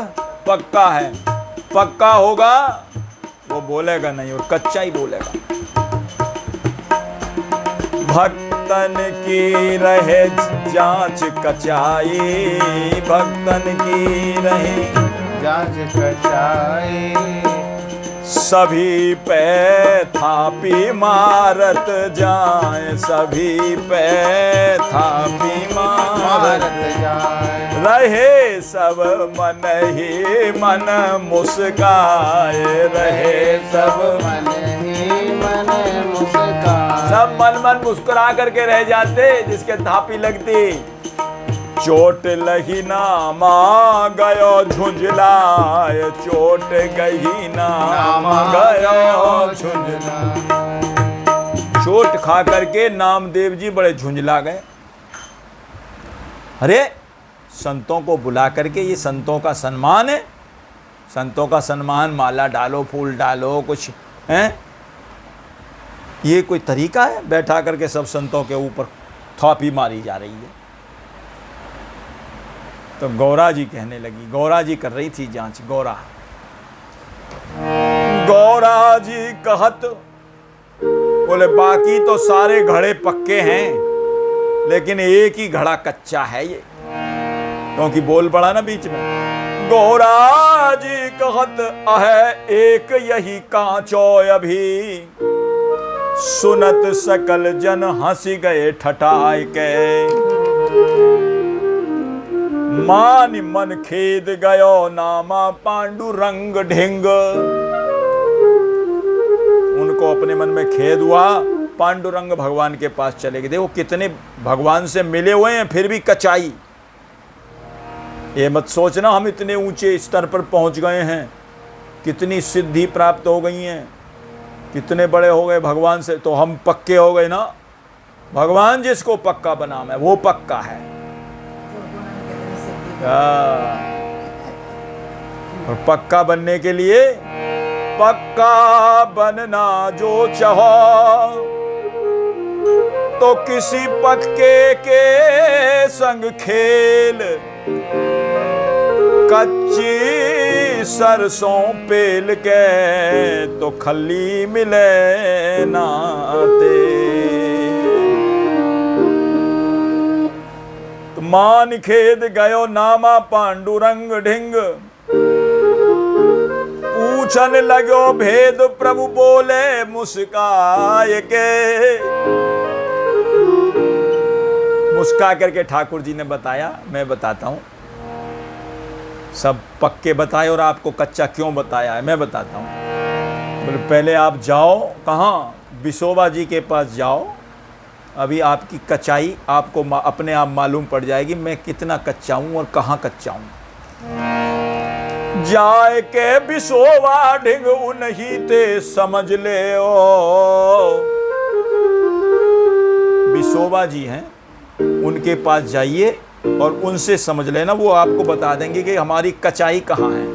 पक्का है? पक्का होगा वो बोलेगा नहीं और कच्चा ही बोलेगा। भक्तन की रहे जांच कचाई, भक्तन की रहे जांच कचाई। सभी पे थापी मारत जाए, सभी पे थापी मारत मारत जाए। रहे सब मन ही मन मुस्काए, रहे सब मन ही मन मुस्काए। सब मन मन मुस्कुरा करके रह जाते जिसके थापी लगती। चोट लही नामा गयो झुंझलाए, चोट गही नामा गयो झुंझलाए। चोट खा करके नामदेव जी बड़े झुंझला गए। अरे संतों को बुला करके, ये संतों का सम्मान है, संतों का सम्मान, माला डालो, फूल डालो, कुछ हैं, ये कोई तरीका है? बैठा करके सब संतों के ऊपर थापी मारी जा रही है। तो गौरा जी कहने लगी, गौरा जी कर रही थी जांच। गौरा जी कहत, बोले बाकी तो सारे घड़े पक्के हैं लेकिन एक ही घड़ा कच्चा है ये, क्योंकि बोल पड़ा ना बीच में। गौरा जी कहत है एक यही कांचो अभी, सुनत सकल जन हंसी गए ठठाए के। मान मन खेद गयो नामा पांडुरंग ढिंग, उनको अपने मन में खेद हुआ, पांडुरंग भगवान के पास चले गए। देखो कितने भगवान से मिले हुए हैं फिर भी कचाई। ये मत सोचना हम इतने ऊंचे स्तर पर पहुंच गए हैं, कितनी सिद्धि प्राप्त हो गई हैं, कितने बड़े हो गए भगवान से, तो हम पक्के हो गए ना। भगवान जिसको पक्का बना है वो पक्का है। और पक्का बनने के लिए, पक्का बनना जो चाहो तो किसी पक्के के संग खेल, कच्ची सरसों पेल के तो खली मिले नाते। तो मान खेद गयो नामा पांडुरंग ढिंग, पूछन लगो भेद प्रभु बोले मुस्काए के। मुस्का करके ठाकुर जी ने बताया, मैं बताता हूं, सब पक्के बताए और आपको कच्चा क्यों बताया है मैं बताता हूं। बोले पहले आप जाओ, कहाँ? बिसोबा जी के पास जाओ, अभी आपकी कच्चाई आपको अपने आप मालूम पड़ जाएगी, मैं कितना कच्चा हूं और कहाँ कच्चा हूं। जाए के बिसोवा ढिंग उन्हीं ते समझ ले ओ। बिसोबा जी हैं, उनके पास जाइए और उनसे समझ लेना, वो आपको बता देंगे कि हमारी कचाई कहाँ है।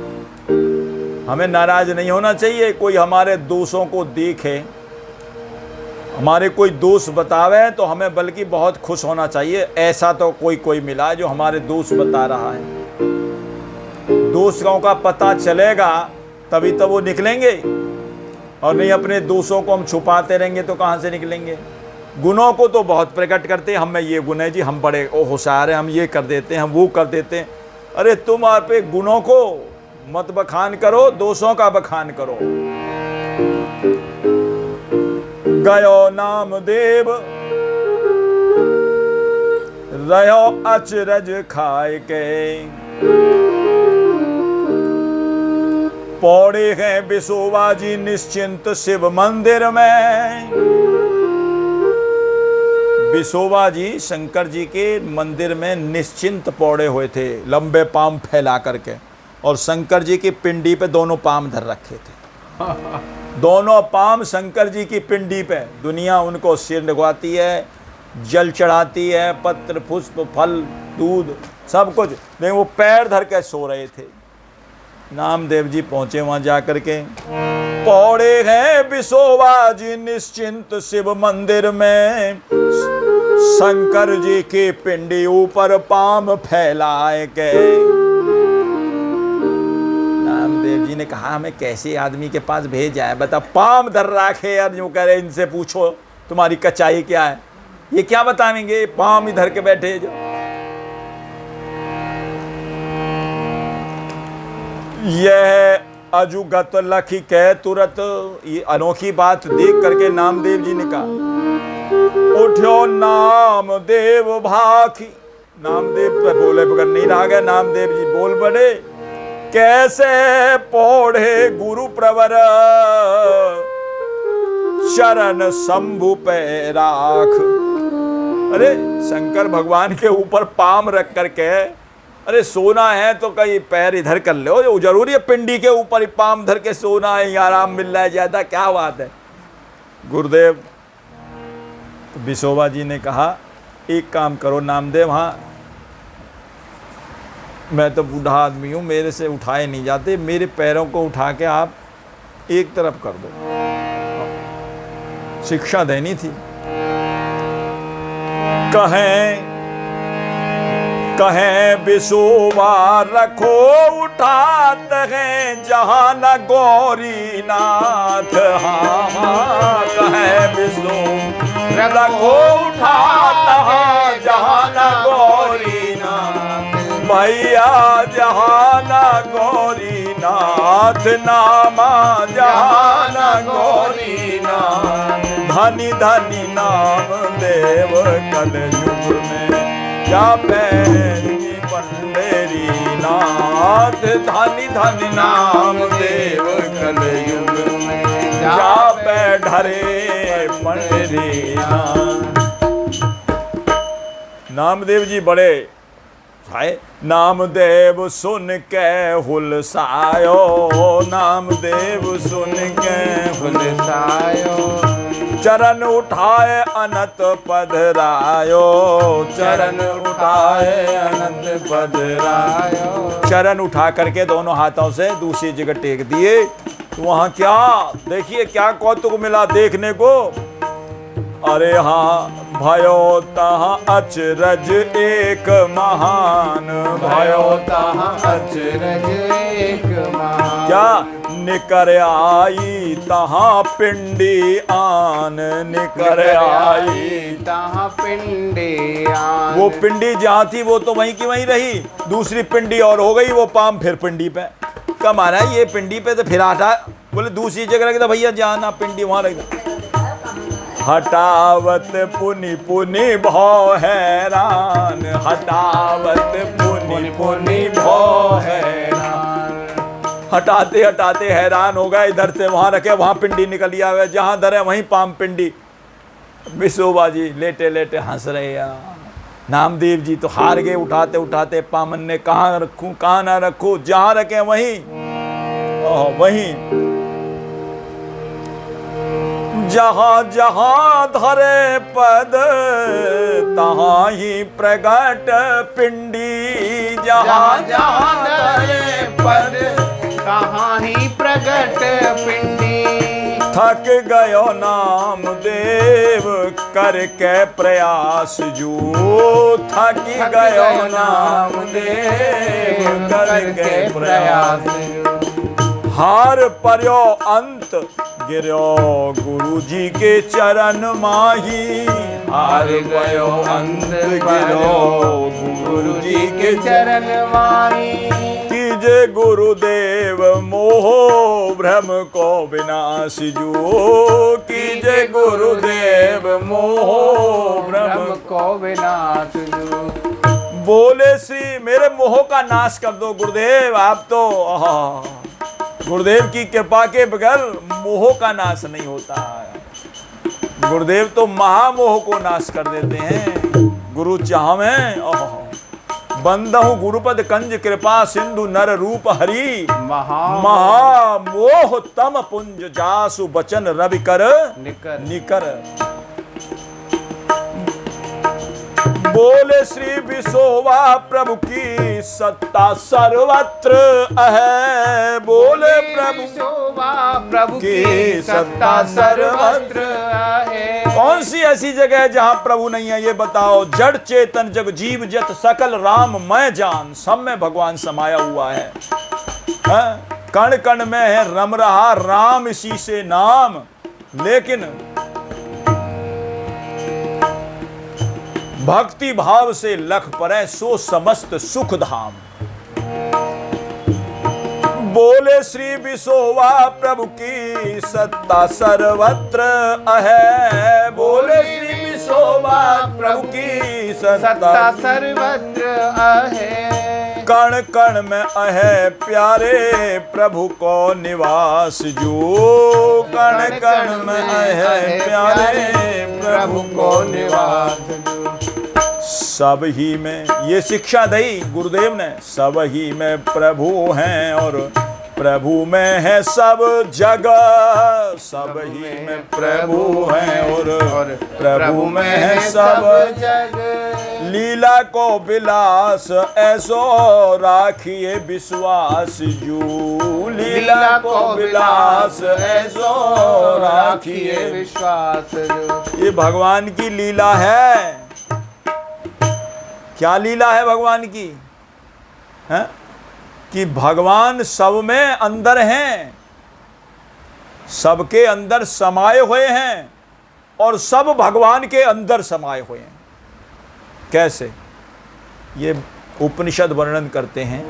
हमें नाराज नहीं होना चाहिए, कोई हमारे दोषों को देखे, हमारे कोई दोष बतावे तो हमें बल्कि बहुत खुश होना चाहिए। ऐसा तो कोई मिला जो हमारे दोष बता रहा है। दोषों का पता चलेगा तभी तो वो निकलेंगे, और नहीं अपने दोषों को हम छुपाते रहेंगे तो कहाँ से निकलेंगे। गुनों को तो बहुत प्रकट करते हैं, हम में ये गुण है जी, हम बड़े होशियार हैं, हम ये कर देते हैं, हम वो कर देते हैं। अरे तुम आप गुनों को मत बखान करो, दोषों का बखान करो। गयो नामदेव रहो अचरज खाए के। पौड़े हैं बिसोबा जी निश्चिंत शिव मंदिर में। बिसोबा जी शंकर जी के मंदिर में निश्चिंत पौड़े हुए थे, लंबे पाम फैला करके, और शंकर जी की पिंडी पे दोनों पाम धर रखे थे। दोनों पाम शंकर जी की पिंडी पे। दुनिया उनको सिर लगवाती है, जल चढ़ाती है, पत्र पुष्प फल दूध सब कुछ, लेकिन वो पैर धर के सो रहे थे। नामदेव जी पहुंचे वहां जाकर के, पौड़े हैं बिसोबा जी निश्चिंत शिव मंदिर में, शंकर जी की पिंडी ऊपर पाम फैलाए के। नामदेव जी ने कहा हमें कैसे आदमी के पास भेजा है, बता पाम धर राखे यार, जो कह रहे इनसे पूछो तुम्हारी कच्चाई क्या है, ये क्या बताएंगे, पाम ही धर के बैठे जो। यह अजुगत लखी कह तुरत, ये अनोखी बात देख करके नामदेव जी ने कहा, उठो नामदेव भाखी। नामदेव पर बोले बगैर नहीं रहा गया, नामदेव जी बोल पड़े, कैसे पौढ़े गुरु प्रवर, चरण शंभु पे राख। अरे शंकर भगवान के ऊपर पाम रख करके, अरे सोना है तो कहीं पैर इधर कर लो, जो जरूरी है पिंडी के ऊपर ही पाम धर के सोना है, आराम मिल रहा है ज्यादा, क्या बात है। गुरुदेव तो बिसोबा जी ने कहा एक काम करो नामदेव, हाँ मैं तो बूढ़ा आदमी हूँ, मेरे से उठाए नहीं जाते, मेरे पैरों को उठा के आप एक तरफ कर दो, शिक्षा देनी थी। कहें कहें बिसोबा रखो उठात हैं जहाँ न गौरी नाथ, हाँ कहें बिसोबा रखो उठात हैं जहाँ न गौरी नाथ, भैया जहाँ न गौरी नाथ, नामा जहाँ न गौरी नाथ, धनी धनी नाम देव कलयुग में, जा पैनी पंडेरी नाथ, धनी धनी नाम देव कलयुग में, जा पै ढरे पंडेरी नाथ। नामदेव जी बड़े भाई, नामदेव सुन के हुलसायो, नामदेव सुन के हुलसायो, चरण उठाए अनंत पधरायो, चरण उठाए अनंत पधरायो। चरण उठा करके दोनों हाथों से दूसरी जगह टेक दिए, तो वहां क्या देखिए क्या कौतुक मिला देखने को। अरे हाँ भयो तहाँ अचरज एक महान, भयो तहाँ अचरज एक महान, क्या निकर आई तहाँ पिंडी आन, निकर आई तहाँ पिंडी आन। वो पिंडी जहाँ थी वो तो वहीं की वहीं रही, दूसरी पिंडी और हो गई, वो पाम फिर पिंडी पे। क्या माना ये पिंडी पे तो फिर हटा, बोले दूसरी जगह रख दो भैया, जाना पिंडी वहां रख दो। हटावत पुनि पुनि भौ हैरान, हटावत पुनि पुनि भौ हैरान, हटाते हटाते हैरान हो गए, इधर से वहां रखे वहां पिंडी निकल आवे, जहां धरे वहीं पाम पिंडी। बिसोबा जी लेटे लेटे हंस रहे यार, नामदेव जी तो हार गए, उठाते उठाते पामन ने कहाँ रखूं कहाँ ना रखूं, जहां रखे वहीं वहीं, जहाँ जहाँ धरे पद तहाँ ही प्रगट पिंडी, जहाँ जहाँ धरे पद तहाँ ही प्रगट पिंडी। थक गयो नाम देव करके प्रयास जो, थक गयो नाम देव करके प्रयास, हार पर्यो अंत गिरो गुरु जी के चरण माही, हार गयो अंत गिरो गुरु जी के चरण माही। कीजे गुरुदेव मोह भ्रम को विनाश जो, कीजे गुरुदेव मोह भ्रम को विनाश जो। बोले श्री मेरे मोह का नाश कर दो गुरुदेव, आप तो गुरुदेव की कृपा के बगैर मोह का नाश नहीं होता है। गुरुदेव तो महामोह को नाश कर देते हैं। गुरु चाहवे बंदहु गुरुपद कंज कृपा सिंधु नर रूप हरि, महामोह तम पुंज जासु बचन रवि कर निकर। बोले श्री विशोवा प्रभु की सत्ता सर्वत्र है। बोले प्रभु शोभा प्रभु की की सत्ता सर्वत्र है। कौन सी ऐसी जगह है जहां प्रभु नहीं है, ये बताओ। जड़ चेतन जग जीव जत सकल राम मैं जान, सब में भगवान समाया हुआ है। कण कण में है रम रहा राम इसी से नाम। लेकिन भक्ति भाव से लख परै सो समस्त सुख धाम। बोले श्री विशोवा प्रभु की सत्ता सर्वत्र है। बोले श्री विशोवा प्रभु की सत्ता सर्वत्र है। कण कण में अहे प्यारे प्रभु को निवास जो। कण कण में अहे प्यारे प्रभु को निवास। सब ही में, ये शिक्षा दी गुरुदेव ने, सब ही में प्रभु हैं और प्रभु में है सब जगह। सब ही में प्रभु हैं और प्रभु में है सब जग। लीला को विलास ऐसो राखिए विश्वास जो। लीला को विलास ऐसो राखिए विश्वास जो। ये भगवान की लीला है। क्या लीला है भगवान की? है कि भगवान सब में अंदर हैं, सबके अंदर समाये हुए हैं और सब भगवान के अंदर समाये हुए हैं। कैसे? ये उपनिषद वर्णन करते हैं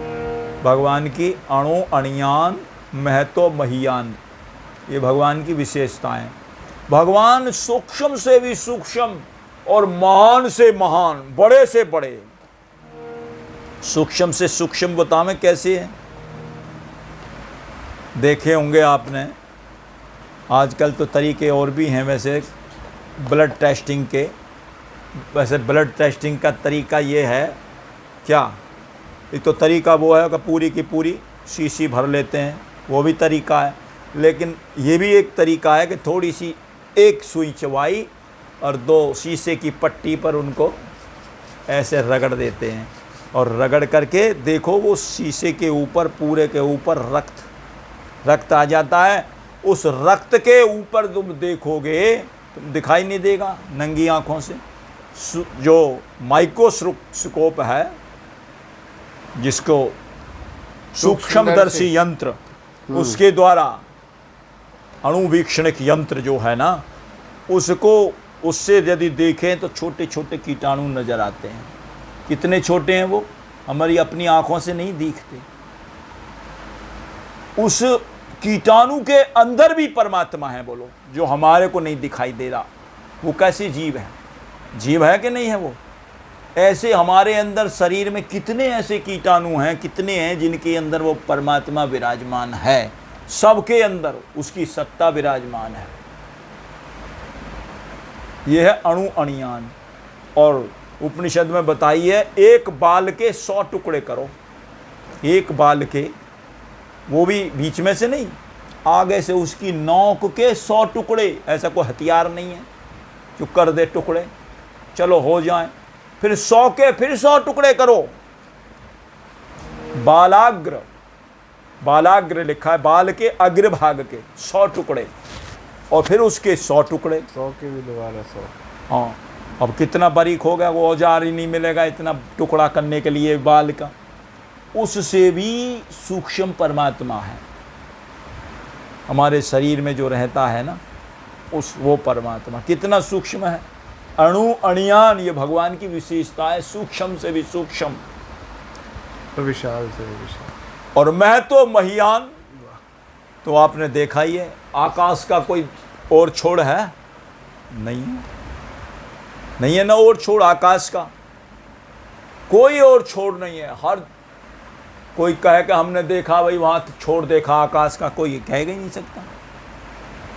भगवान की अणु अणियान महतो महियान। ये भगवान की विशेषताएं। भगवान सूक्ष्म से भी सूक्ष्म और महान से महान, बड़े से बड़े। सूक्ष्म से सूक्ष्म बतावें कैसे है? देखे होंगे आपने, आजकल तो तरीके और भी हैं वैसे ब्लड टेस्टिंग के। वैसे ब्लड टेस्टिंग का तरीका ये है क्या, एक तो तरीका वो है कि पूरी की पूरी शीशी भर लेते हैं, वो भी तरीका है। लेकिन ये भी एक तरीका है कि थोड़ी सी एक सुई चबाई और 2 शीशे की पट्टी पर उनको ऐसे रगड़ देते हैं और रगड़ करके देखो वो शीशे के ऊपर, पूरे के ऊपर रक्त आ जाता है। उस रक्त के ऊपर तुम देखोगे, तुम दिखाई नहीं देगा नंगी आंखों से। जो माइक्रोस्कोप है, जिसको सूक्ष्मदर्शी यंत्र, उसके द्वारा अणुवीक्षणिक यंत्र जो है ना, उससे यदि देखें तो छोटे छोटे कीटाणु नजर आते हैं। कितने छोटे हैं वो, हमारी अपनी आंखों से नहीं दिखते। उस कीटाणु के अंदर भी परमात्मा है, बोलो, जो हमारे को नहीं दिखाई दे रहा। वो कैसी जीव है? जीव है कि नहीं है वो? ऐसे हमारे अंदर शरीर में कितने ऐसे कीटाणु हैं, कितने हैं जिनके अंदर वो परमात्मा विराजमान है। सबके अंदर उसकी सत्ता विराजमान है। यह है अणु अणियान। और उपनिषद में बताइए, एक बाल के 100 टुकड़े करो। एक बाल के, वो भी बीच में से नहीं, आगे से उसकी नोक के 100 टुकड़े। ऐसा कोई हथियार नहीं है जो कर दे टुकड़े, चलो हो जाए। फिर 100 के फिर 100 टुकड़े करो। बालाग्र लिखा है, बाल के अग्रभाग के 100 टुकड़े और फिर उसके 100 टुकड़े। 100 के भी दोबारा 100। हाँ, अब कितना बारीक हो गया, वो औजार ही नहीं मिलेगा इतना टुकड़ा करने के लिए बाल का। उससे भी सूक्ष्म परमात्मा है हमारे शरीर में जो रहता है ना, वो परमात्मा कितना सूक्ष्म है। अणु अणियान, ये भगवान की विशेषता है, सूक्ष्म से भी सूक्ष्म, तो विशाल से भी विशाल। और महतो महियान। तो आपने देखा ही है, आकाश का कोई और छोड़ है? नहीं है ना और छोड़ आकाश का, कोई और छोड़ नहीं है। हर कोई कहे कि हमने देखा भाई वहाँ छोड़ देखा आकाश का, कोई कह ही नहीं सकता।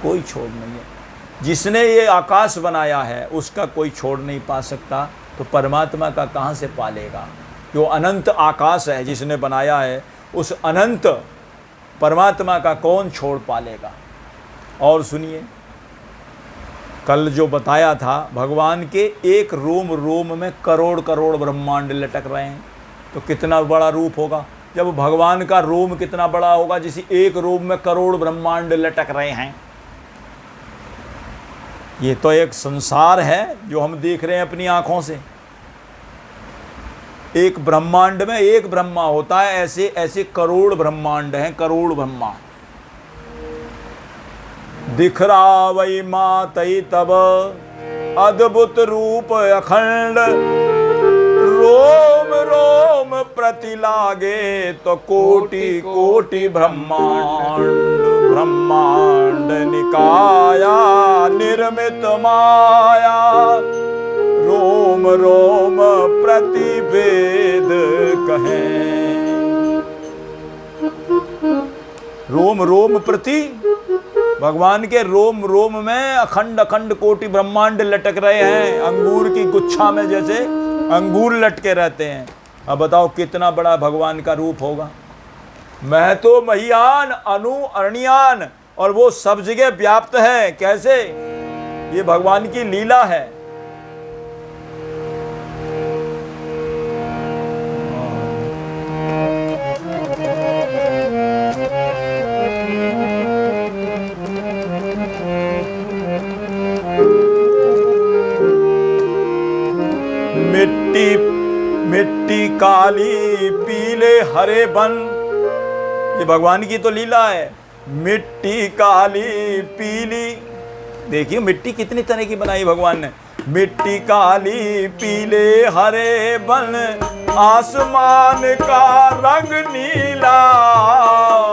कोई छोड़ नहीं है। जिसने ये आकाश बनाया है उसका कोई छोड़ नहीं पा सकता, तो परमात्मा का कहाँ से पालेगा? जो अनंत आकाश है जिसने बनाया है, उस अनंत परमात्मा का कौन छोड़ पालेगा? और सुनिए, कल जो बताया था, भगवान के एक रोम रोम में करोड़ करोड़ ब्रह्मांड लटक रहे हैं, तो कितना बड़ा रूप होगा। जब भगवान का रोम कितना बड़ा होगा, जिसे एक रोम में करोड़ ब्रह्मांड लटक रहे हैं। ये तो एक संसार है जो हम देख रहे हैं अपनी आंखों से। एक ब्रह्मांड में एक ब्रह्मा होता है, ऐसे ऐसे करोड़ ब्रह्मांड हैं, करोड़ ब्रह्मा। दिख रहा वही मातई तब अद्भुत रूप अखंड, रोम रोम प्रति लागे तो कोटि कोटि ब्रह्मांड। ब्रह्मांड निकाया निर्मित माया, रोम रोम प्रतिवेद कहें। रोम रोम प्रति, भगवान के रोम रोम में अखंड अखंड कोटि ब्रह्मांड लटक रहे हैं, अंगूर की गुच्छा में जैसे अंगूर लटके रहते हैं। अब बताओ कितना बड़ा भगवान का रूप होगा। मैं तो महियान अनु अरणियान, और वो सब जगह व्याप्त है। कैसे? ये भगवान की लीला है। मिट्टी मिट्टी काली पीले हरे बन, ये भगवान की तो लीला है। मिट्टी काली पीली, देखिए मिट्टी कितनी तरह की बनाई भगवान ने। मिट्टी काली पीले हरे बन, आसमान का रंग नीला।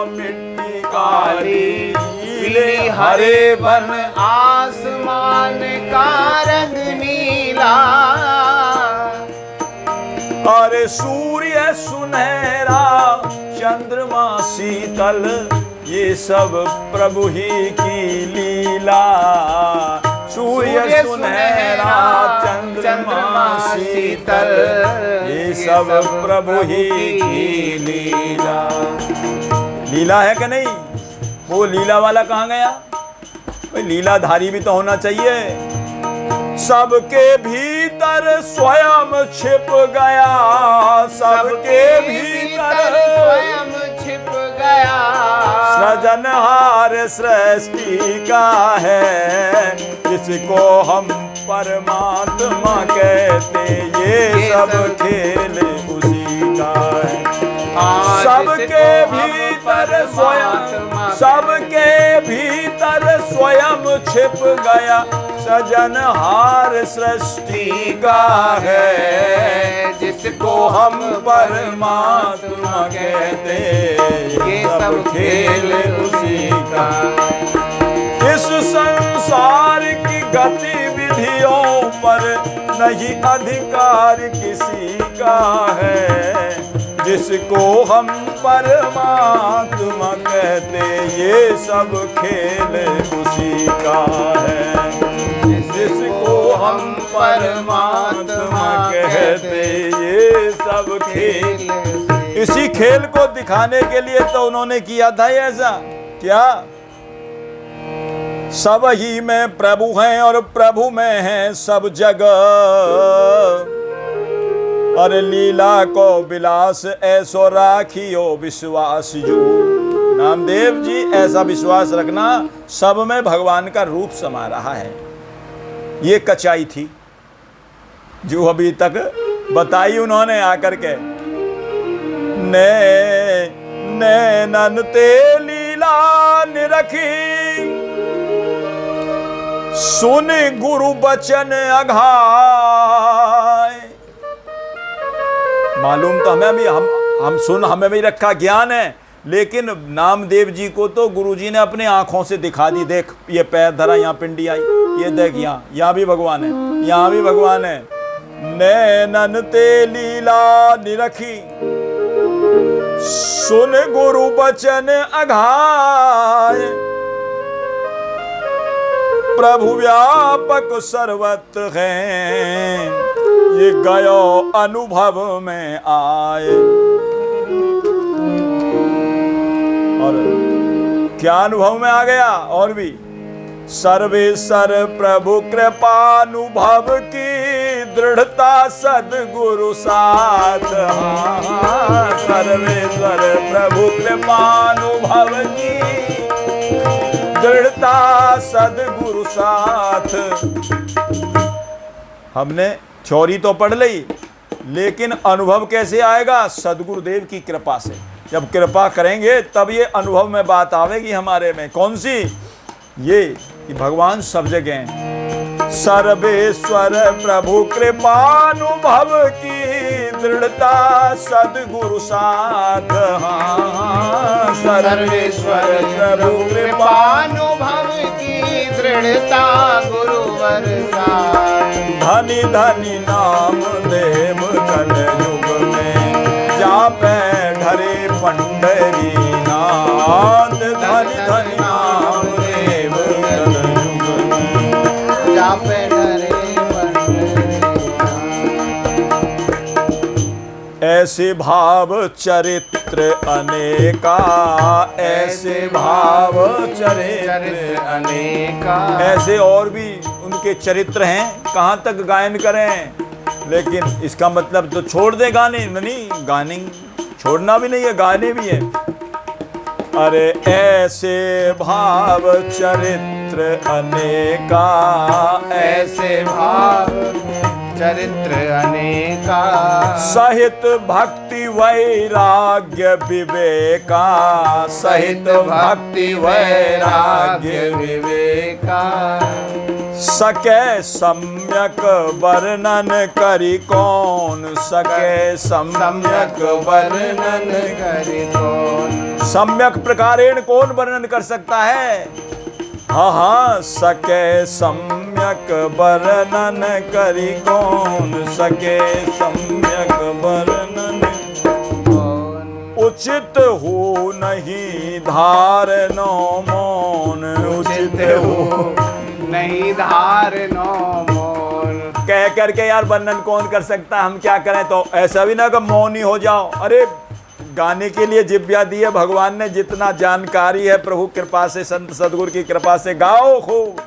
मिट्टी काली पीले हरे बन, आसमान का रंग नीला। अरे सूर्य सुनहरा चंद्रमा शीतल, ये सब प्रभु ही की लीला। सूर्य सुनहरा चंद्रमा शीतल, ये सब प्रभु ही की लीला। लीला है कि नहीं? वो लीला वाला कहाँ गया भाई? लीलाधारी भी तो होना चाहिए। सबके भीतर स्वयं छिप गया, सबके भीतर स्वयं छिप गया। सृजनहार सृष्टि का है, जिसको हम परमात्मा कहते, ये सब खेल उसी का है। सबके भीतर स्वयं, सबके भीतर स्वयं छिप गया, सृजनहार सृष्टि का है, जिसको हम परमात्मा कहते, ये सब खेल उसी का। इस संसार की गतिविधियों पर नहीं अधिकार किसी का है, जिसको हम परमात्मा कहते, ये सब खेल उसी का है। जिसको हम परमात्मा कहते, ये सब खेल। इसी खेल को दिखाने के लिए तो उन्होंने किया था ऐसा। क्या? सब ही में प्रभु हैं और प्रभु में है सब जगह, और लीला को विलास ऐसो राखियो विश्वास जो। नामदेव जी ऐसा विश्वास रखना, सब में भगवान का रूप समा रहा है। ये कचाई थी जो अभी तक बताई उन्होंने आकर के। नैनन ते लीला निरखी, सुन गुरु बचन अघाय। मालूम तो हमें भी, हम सुन, हमें भी रखा ज्ञान है, लेकिन नामदेव जी को तो गुरुजी ने अपने आंखों से दिखा दी। देख ये पैर धरा, यहाँ पिंडी आई, ये देख यहाँ भी भगवान है, यहाँ भी भगवान है। नैनन ते लीला निरखी, सुन गुरु बचन अघाय। प्रभु व्यापक सर्वत्र हैं, ये गयो अनुभव में आए। और क्या अनुभव में आ गया? और भी सर्वेश्वर प्रभु कृपानुभव की दृढ़ता सद्गुरु साथ। हाँ, सर्वेश्वर प्रभु कृपानुभव की दृढ़ता सद्गुरु साथ। हमने थ्योरी तो पढ़ ली, लेकिन अनुभव कैसे आएगा? सद्गुरुदेव की कृपा से। जब कृपा करेंगे तब ये अनुभव में बात आवेगी हमारे में। कौन सी? ये कि भगवान सब जगह हैं। सर्वेश्वर प्रभु कृपानुभव की दृढ़ता सद्गुरु साथ। हाँ, सर्वेश्वर प्रभु कृपानुभव की दृढ़ता गुरुवर साथ। धनी धनी नाम देव कल युग में जापे ढरे पंडरी नाथ। धनी धनी नाम देव कल युग में जापे ढरे पंडरी। ऐसे भाव चरित्र अनेका, ऐसे भाव चरित्र अनेका। ऐसे और भी उनके चरित्र हैं, कहाँ तक गायन करें? लेकिन इसका मतलब तो छोड़ दे गाने नहीं, गाने छोड़ना भी नहीं है, गाने भी है। अरे ऐसे भाव चरित्र अनेका, ऐसे भाव चरित्र अनेका। सहित भक्ति वैराग्य विवेका, सहित भक्ति वैराग्य विवेका। सके सम्यक वर्णन करी कौन, सके सम्यक वर्णन करी कौन। सम्यक प्रकारेण कौन वर्णन कर सकता है? हाँ हाँ, सके सम्यक वर्णन करी कौन, सके सम्यक वर्णन उचित हो नहीं धारनो मौन, उचित हो नहीं धारनो मौन। कह करके यार वर्णन कौन कर सकता है? हम क्या करें? तो ऐसा भी ना कि मौन ही हो जाओ। अरे गाने के लिए जिब्या दी है भगवान ने, जितना जानकारी है प्रभु कृपा से, संत सद्गुरु की कृपा से गाओ खूब।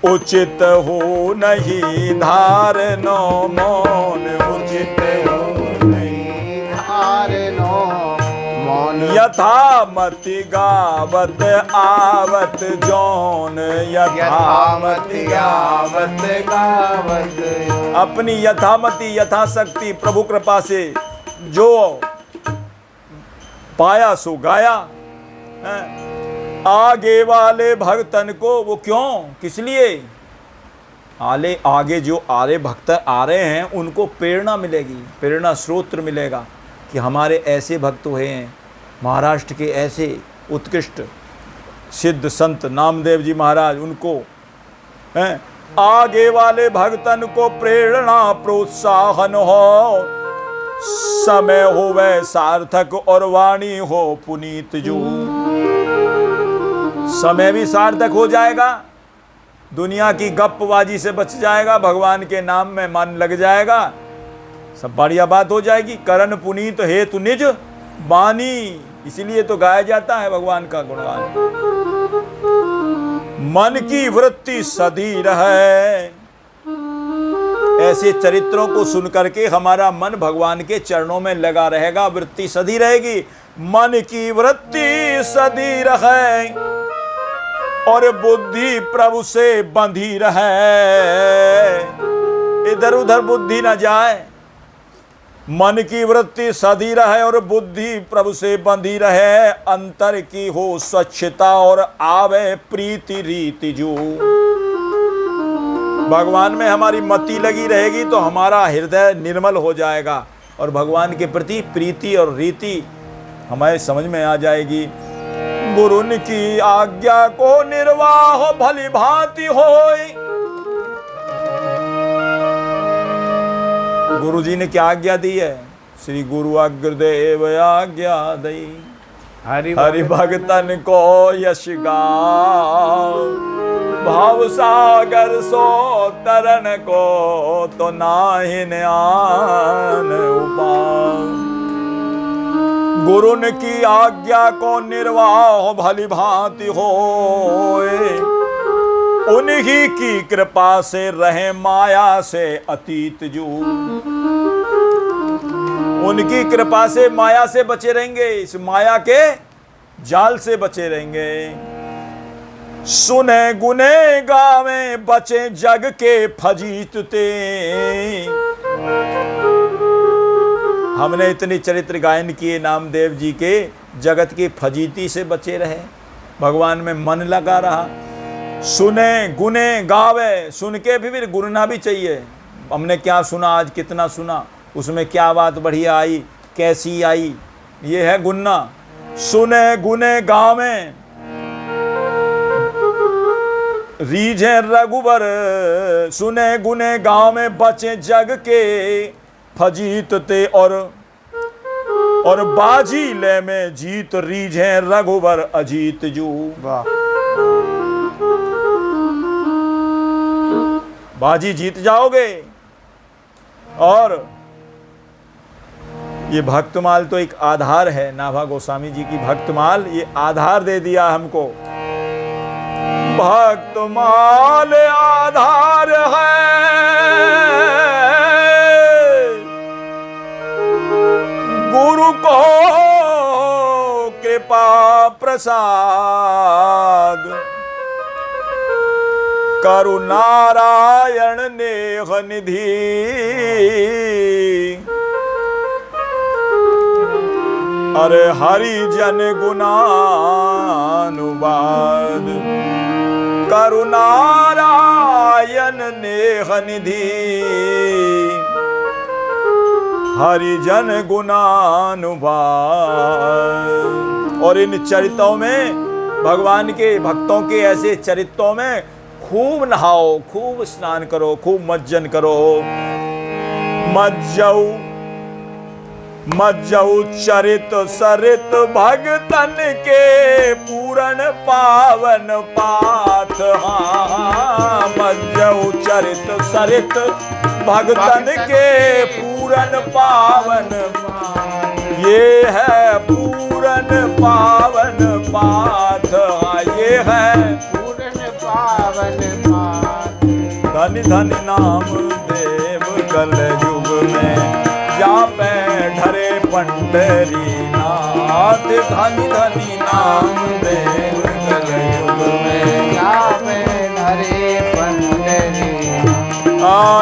उचित हो नहीं धारनो मौन, उचित हो नहीं धारनो मौन। यथामति गावत आवत जौन, यथामति आवत गावत। अपनी यथामति यथाशक्ति प्रभु कृपा से जो पाया सो गाया। आगे वाले भक्तन को वो क्यों, किस लिए? आगे जो आरे भक्त आ रहे हैं उनको प्रेरणा मिलेगी, प्रेरणा स्रोत मिलेगा कि हमारे ऐसे भक्त हुए हैं, महाराष्ट्र के ऐसे उत्कृष्ट सिद्ध संत नामदेव जी महाराज, उनको हैं आगे वाले भक्तन को प्रेरणा प्रोत्साहन हो, समय हो वह सार्थक और वाणी हो पुनीत जो। समय भी सार्थक हो जाएगा, दुनिया की गप्पबाजी से बच जाएगा, भगवान के नाम में मन लग जाएगा, सब बढ़िया बात हो जाएगी। करण पुनीत हेतु निज वाणी, इसीलिए तो गाया जाता है भगवान का गुणगान। मन की वृत्ति सधीर है, ऐसे चरित्रों को सुन करके हमारा मन भगवान के चरणों में लगा रहेगा, वृत्ति सधी रहेगी। मन की वृत्ति सधी रहे और बुद्धि प्रभु से बंधी रहे, इधर उधर बुद्धि न जाए। मन की वृत्ति सधी रहे और बुद्धि प्रभु से बंधी रहे, अंतर की हो स्वच्छता और आवे प्रीति रीति जो। भगवान में हमारी मति लगी रहेगी तो हमारा हृदय निर्मल हो जाएगा और भगवान के प्रति प्रीति और रीति हमारे समझ में आ जाएगी। गुरुन की आज्ञा को निर्वाह भली भांति होय। गुरु जी ने क्या आज्ञा दी है? श्री गुरु अग्रदेव आज्ञा दई, हरि भगतन को यश गाओ, भाव सागर सो तरन को तो नाहिन आन उपाय। गुरुन की आज्ञा को निर्वाह भली भांति होए, उन्हीं की कृपा से रहे माया से अतीत जो। उनकी कृपा से माया से बचे रहेंगे, इस माया के जाल से बचे रहेंगे। सुने गुने गावे बचे जग के फजीत ते। हमने इतनी चरित्र गायन किए नामदेव जी के, जगत की फजीती से बचे रहे, भगवान में मन लगा रहा। सुने गुने गावे, सुन के भी फिर गुनना भी चाहिए। हमने क्या सुना आज, कितना सुना, उसमें क्या बात बढ़िया आई, कैसी आई, ये है गुनना। सुने गुने गावे रीझे रघुबर, सुने गुने गाँव में बचे जग के फजीत ते। और बाजी ले में जीत रीझे रघुबर अजीत जू। वाह, बाजी जीत जाओगे। और ये भक्तमाल तो एक आधार है, नाभा गोस्वामी जी की भक्तमाल, ये आधार दे दिया हमको। भक्तमाल आधार है गुरु को कृपा प्रसाद, करुणारायण नेह निधि। अरे हरि जन गुणानुवाद, करुणारायण नेह निधि। हरिजन गुणानुवाद। और इन चरित्रों में, भगवान के भक्तों के ऐसे चरित्रों में खूब नहाओ, खूब स्नान करो, खूब मज्जन करो। मज्जऊ चरित सरित भगतन के पूरन पावन पाठ। हाँ, मज्जऊ चरित सरित भगतन के पूरन पावन, ये है पूरन पावन पाठ। हाँ, ये है पूरन पावन पाठ। धनि धनि नाम देव कल युग में, जापे ढरे पंडरी नाथ। धनि धनि नाम देव कल युग में, जापे ढरे पंडरी।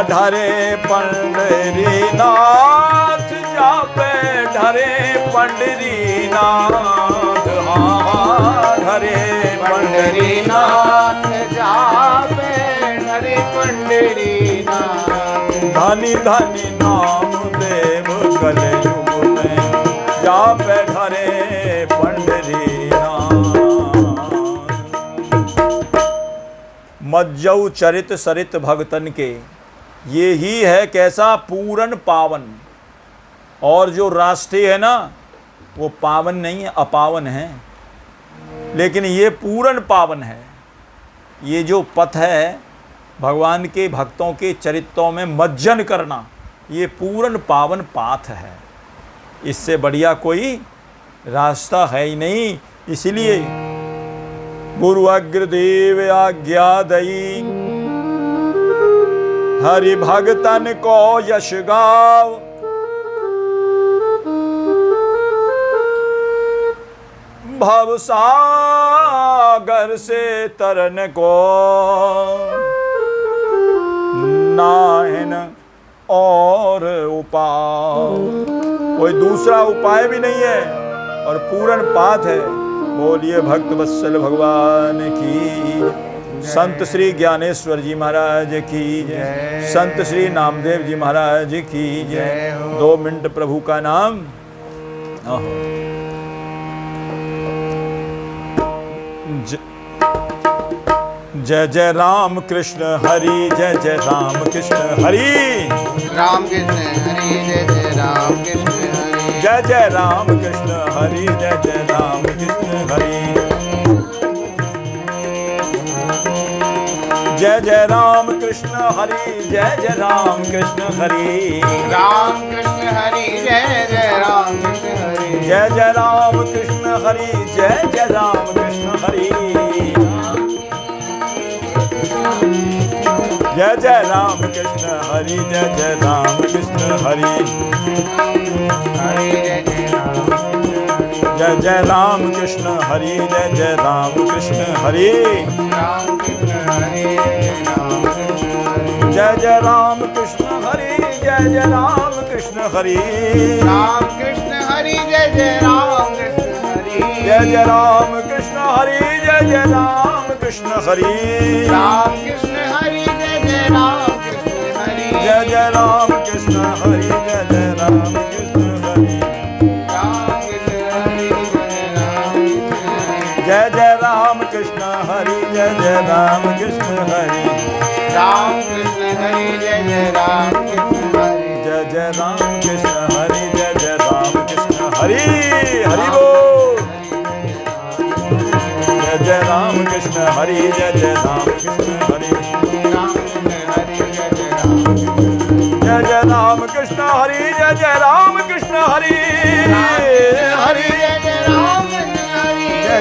ढरे पंडरी नाथ, जापे ढरे पंडरी नाथ। हाँ, ढरे पंडरी नाथ, जापे ढरे पंडरी नाथ। धनि धनि नाम देव कल युग में, जापे ढरे पंडरी नाथ। मज्जऊ चरित सरित भगतन के, ये ही है कैसा पूरन पावन। और जो रास्ते है ना, वो पावन नहीं है, अपावन है, लेकिन ये पूरन पावन है। ये जो पथ है भगवान के भक्तों के चरित्रों में मज्जन करना, ये पूरन पावन पाथ है। इससे बढ़िया कोई रास्ता है ही नहीं। इसलिए गुरु अग्रदेव आज्ञा दई, हरि भगतन को यश गाव। भवसागर से तरन को नाहिन और उपाय, कोई दूसरा उपाय भी नहीं है और पूर्ण पाथ है। बोलिए भक्त वत्सल भगवान की, संत श्री ज्ञानेश्वर जी महाराज की जय, संत श्री नामदेव जी महाराज की जय। 2 मिनट प्रभु का नाम। जय जय राम कृष्ण हरि, जय जय राम कृष्ण हरि। राम कृष्ण हरि, जय जय राम कृष्ण हरि। जय जय राम कृष्ण हरि, जय जय राम कृष्ण हरि। जय जय राम कृष्ण हरि जय जय राम कृष्ण हरि राम कृष्ण हरि जय जय राम कृष्ण हरि जय जय राम कृष्ण हरि जय जय राम कृष्ण हरि जय जय राम कृष्ण हरि जय जय राम कृष्ण हरि हरि जय जय राम कृष्ण हरि जय जय राम कृष्ण हरि राम कृष्ण हरि जय जय राम कृष्ण हरि जय जय राम कृष्ण हरि राम कृष्ण हरि जय जय राम कृष्ण हरि जय जय राम कृष्ण हरि जय जय राम कृष्ण हरि राम कृष्ण हरि जय जय राम कृष्ण हरि जय जय राम कृष्ण हरि जय जय राम कृष्ण हरि जय जय राम कृष्ण हरि जय जय राम कृष्ण हरि राम कृष्ण हरि जय जय राम कृष्ण हरि जय जय राम कृष्ण हरि जय जय राम कृष्ण हरि हरि बोल जय जय राम कृष्ण हरि जय जय राम कृष्ण हरि जय जय राम कृष्ण हरि जय जय राम कृष्ण हरि हरि जय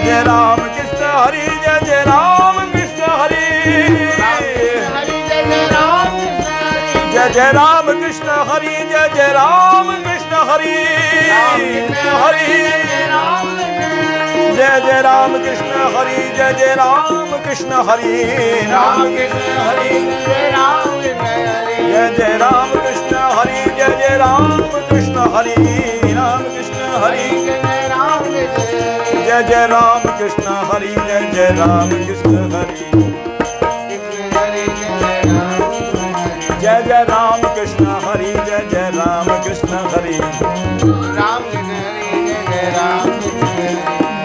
जय राम कृष्ण हरि जय जय राम कृष्ण हरि जय जय राम कृष्ण हरि जय जय राम कृष्ण हरि हरि जय जय राम कृष्ण हरि जय जय राम कृष्ण हरि राम कृष्ण हरि जय जय राम कृष्ण हरि जय जय राम कृष्ण हरि राम कृष्ण हरि जय जय राम कृष्ण हरि जय जय राम कृष्ण हरि जय जय राम कृष्ण हरि जय जय राम कृष्ण हरि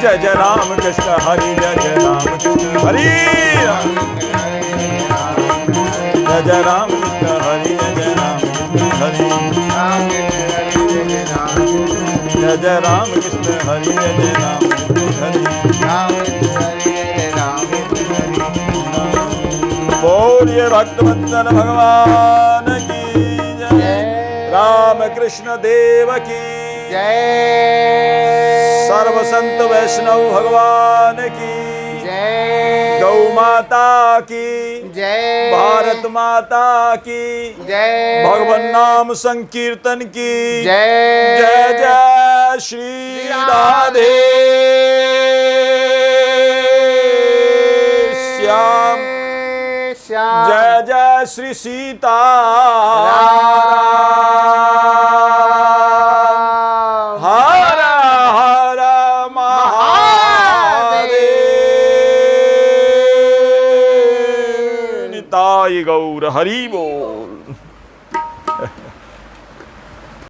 जय जय राम कृष्ण हरि जय जय राम कृष्ण हरि जय जय राम कृष्ण हरि जय जय राम कृष्ण हरि जय जय राम कृष्ण हरि जय जय राम कृष्ण हरि बोलिए भक्तवत्सल भगवान की जय राम कृष्ण देव की जय सर्व संत वैष्णव भगवान की जय गौ माता की जय भारत माता की जय भगवान नाम संकीर्तन की जय जय जय श्री राधे श्याम श्याम जय जय श्री सीता हर हर महादेव निताय गौर हरि बोल।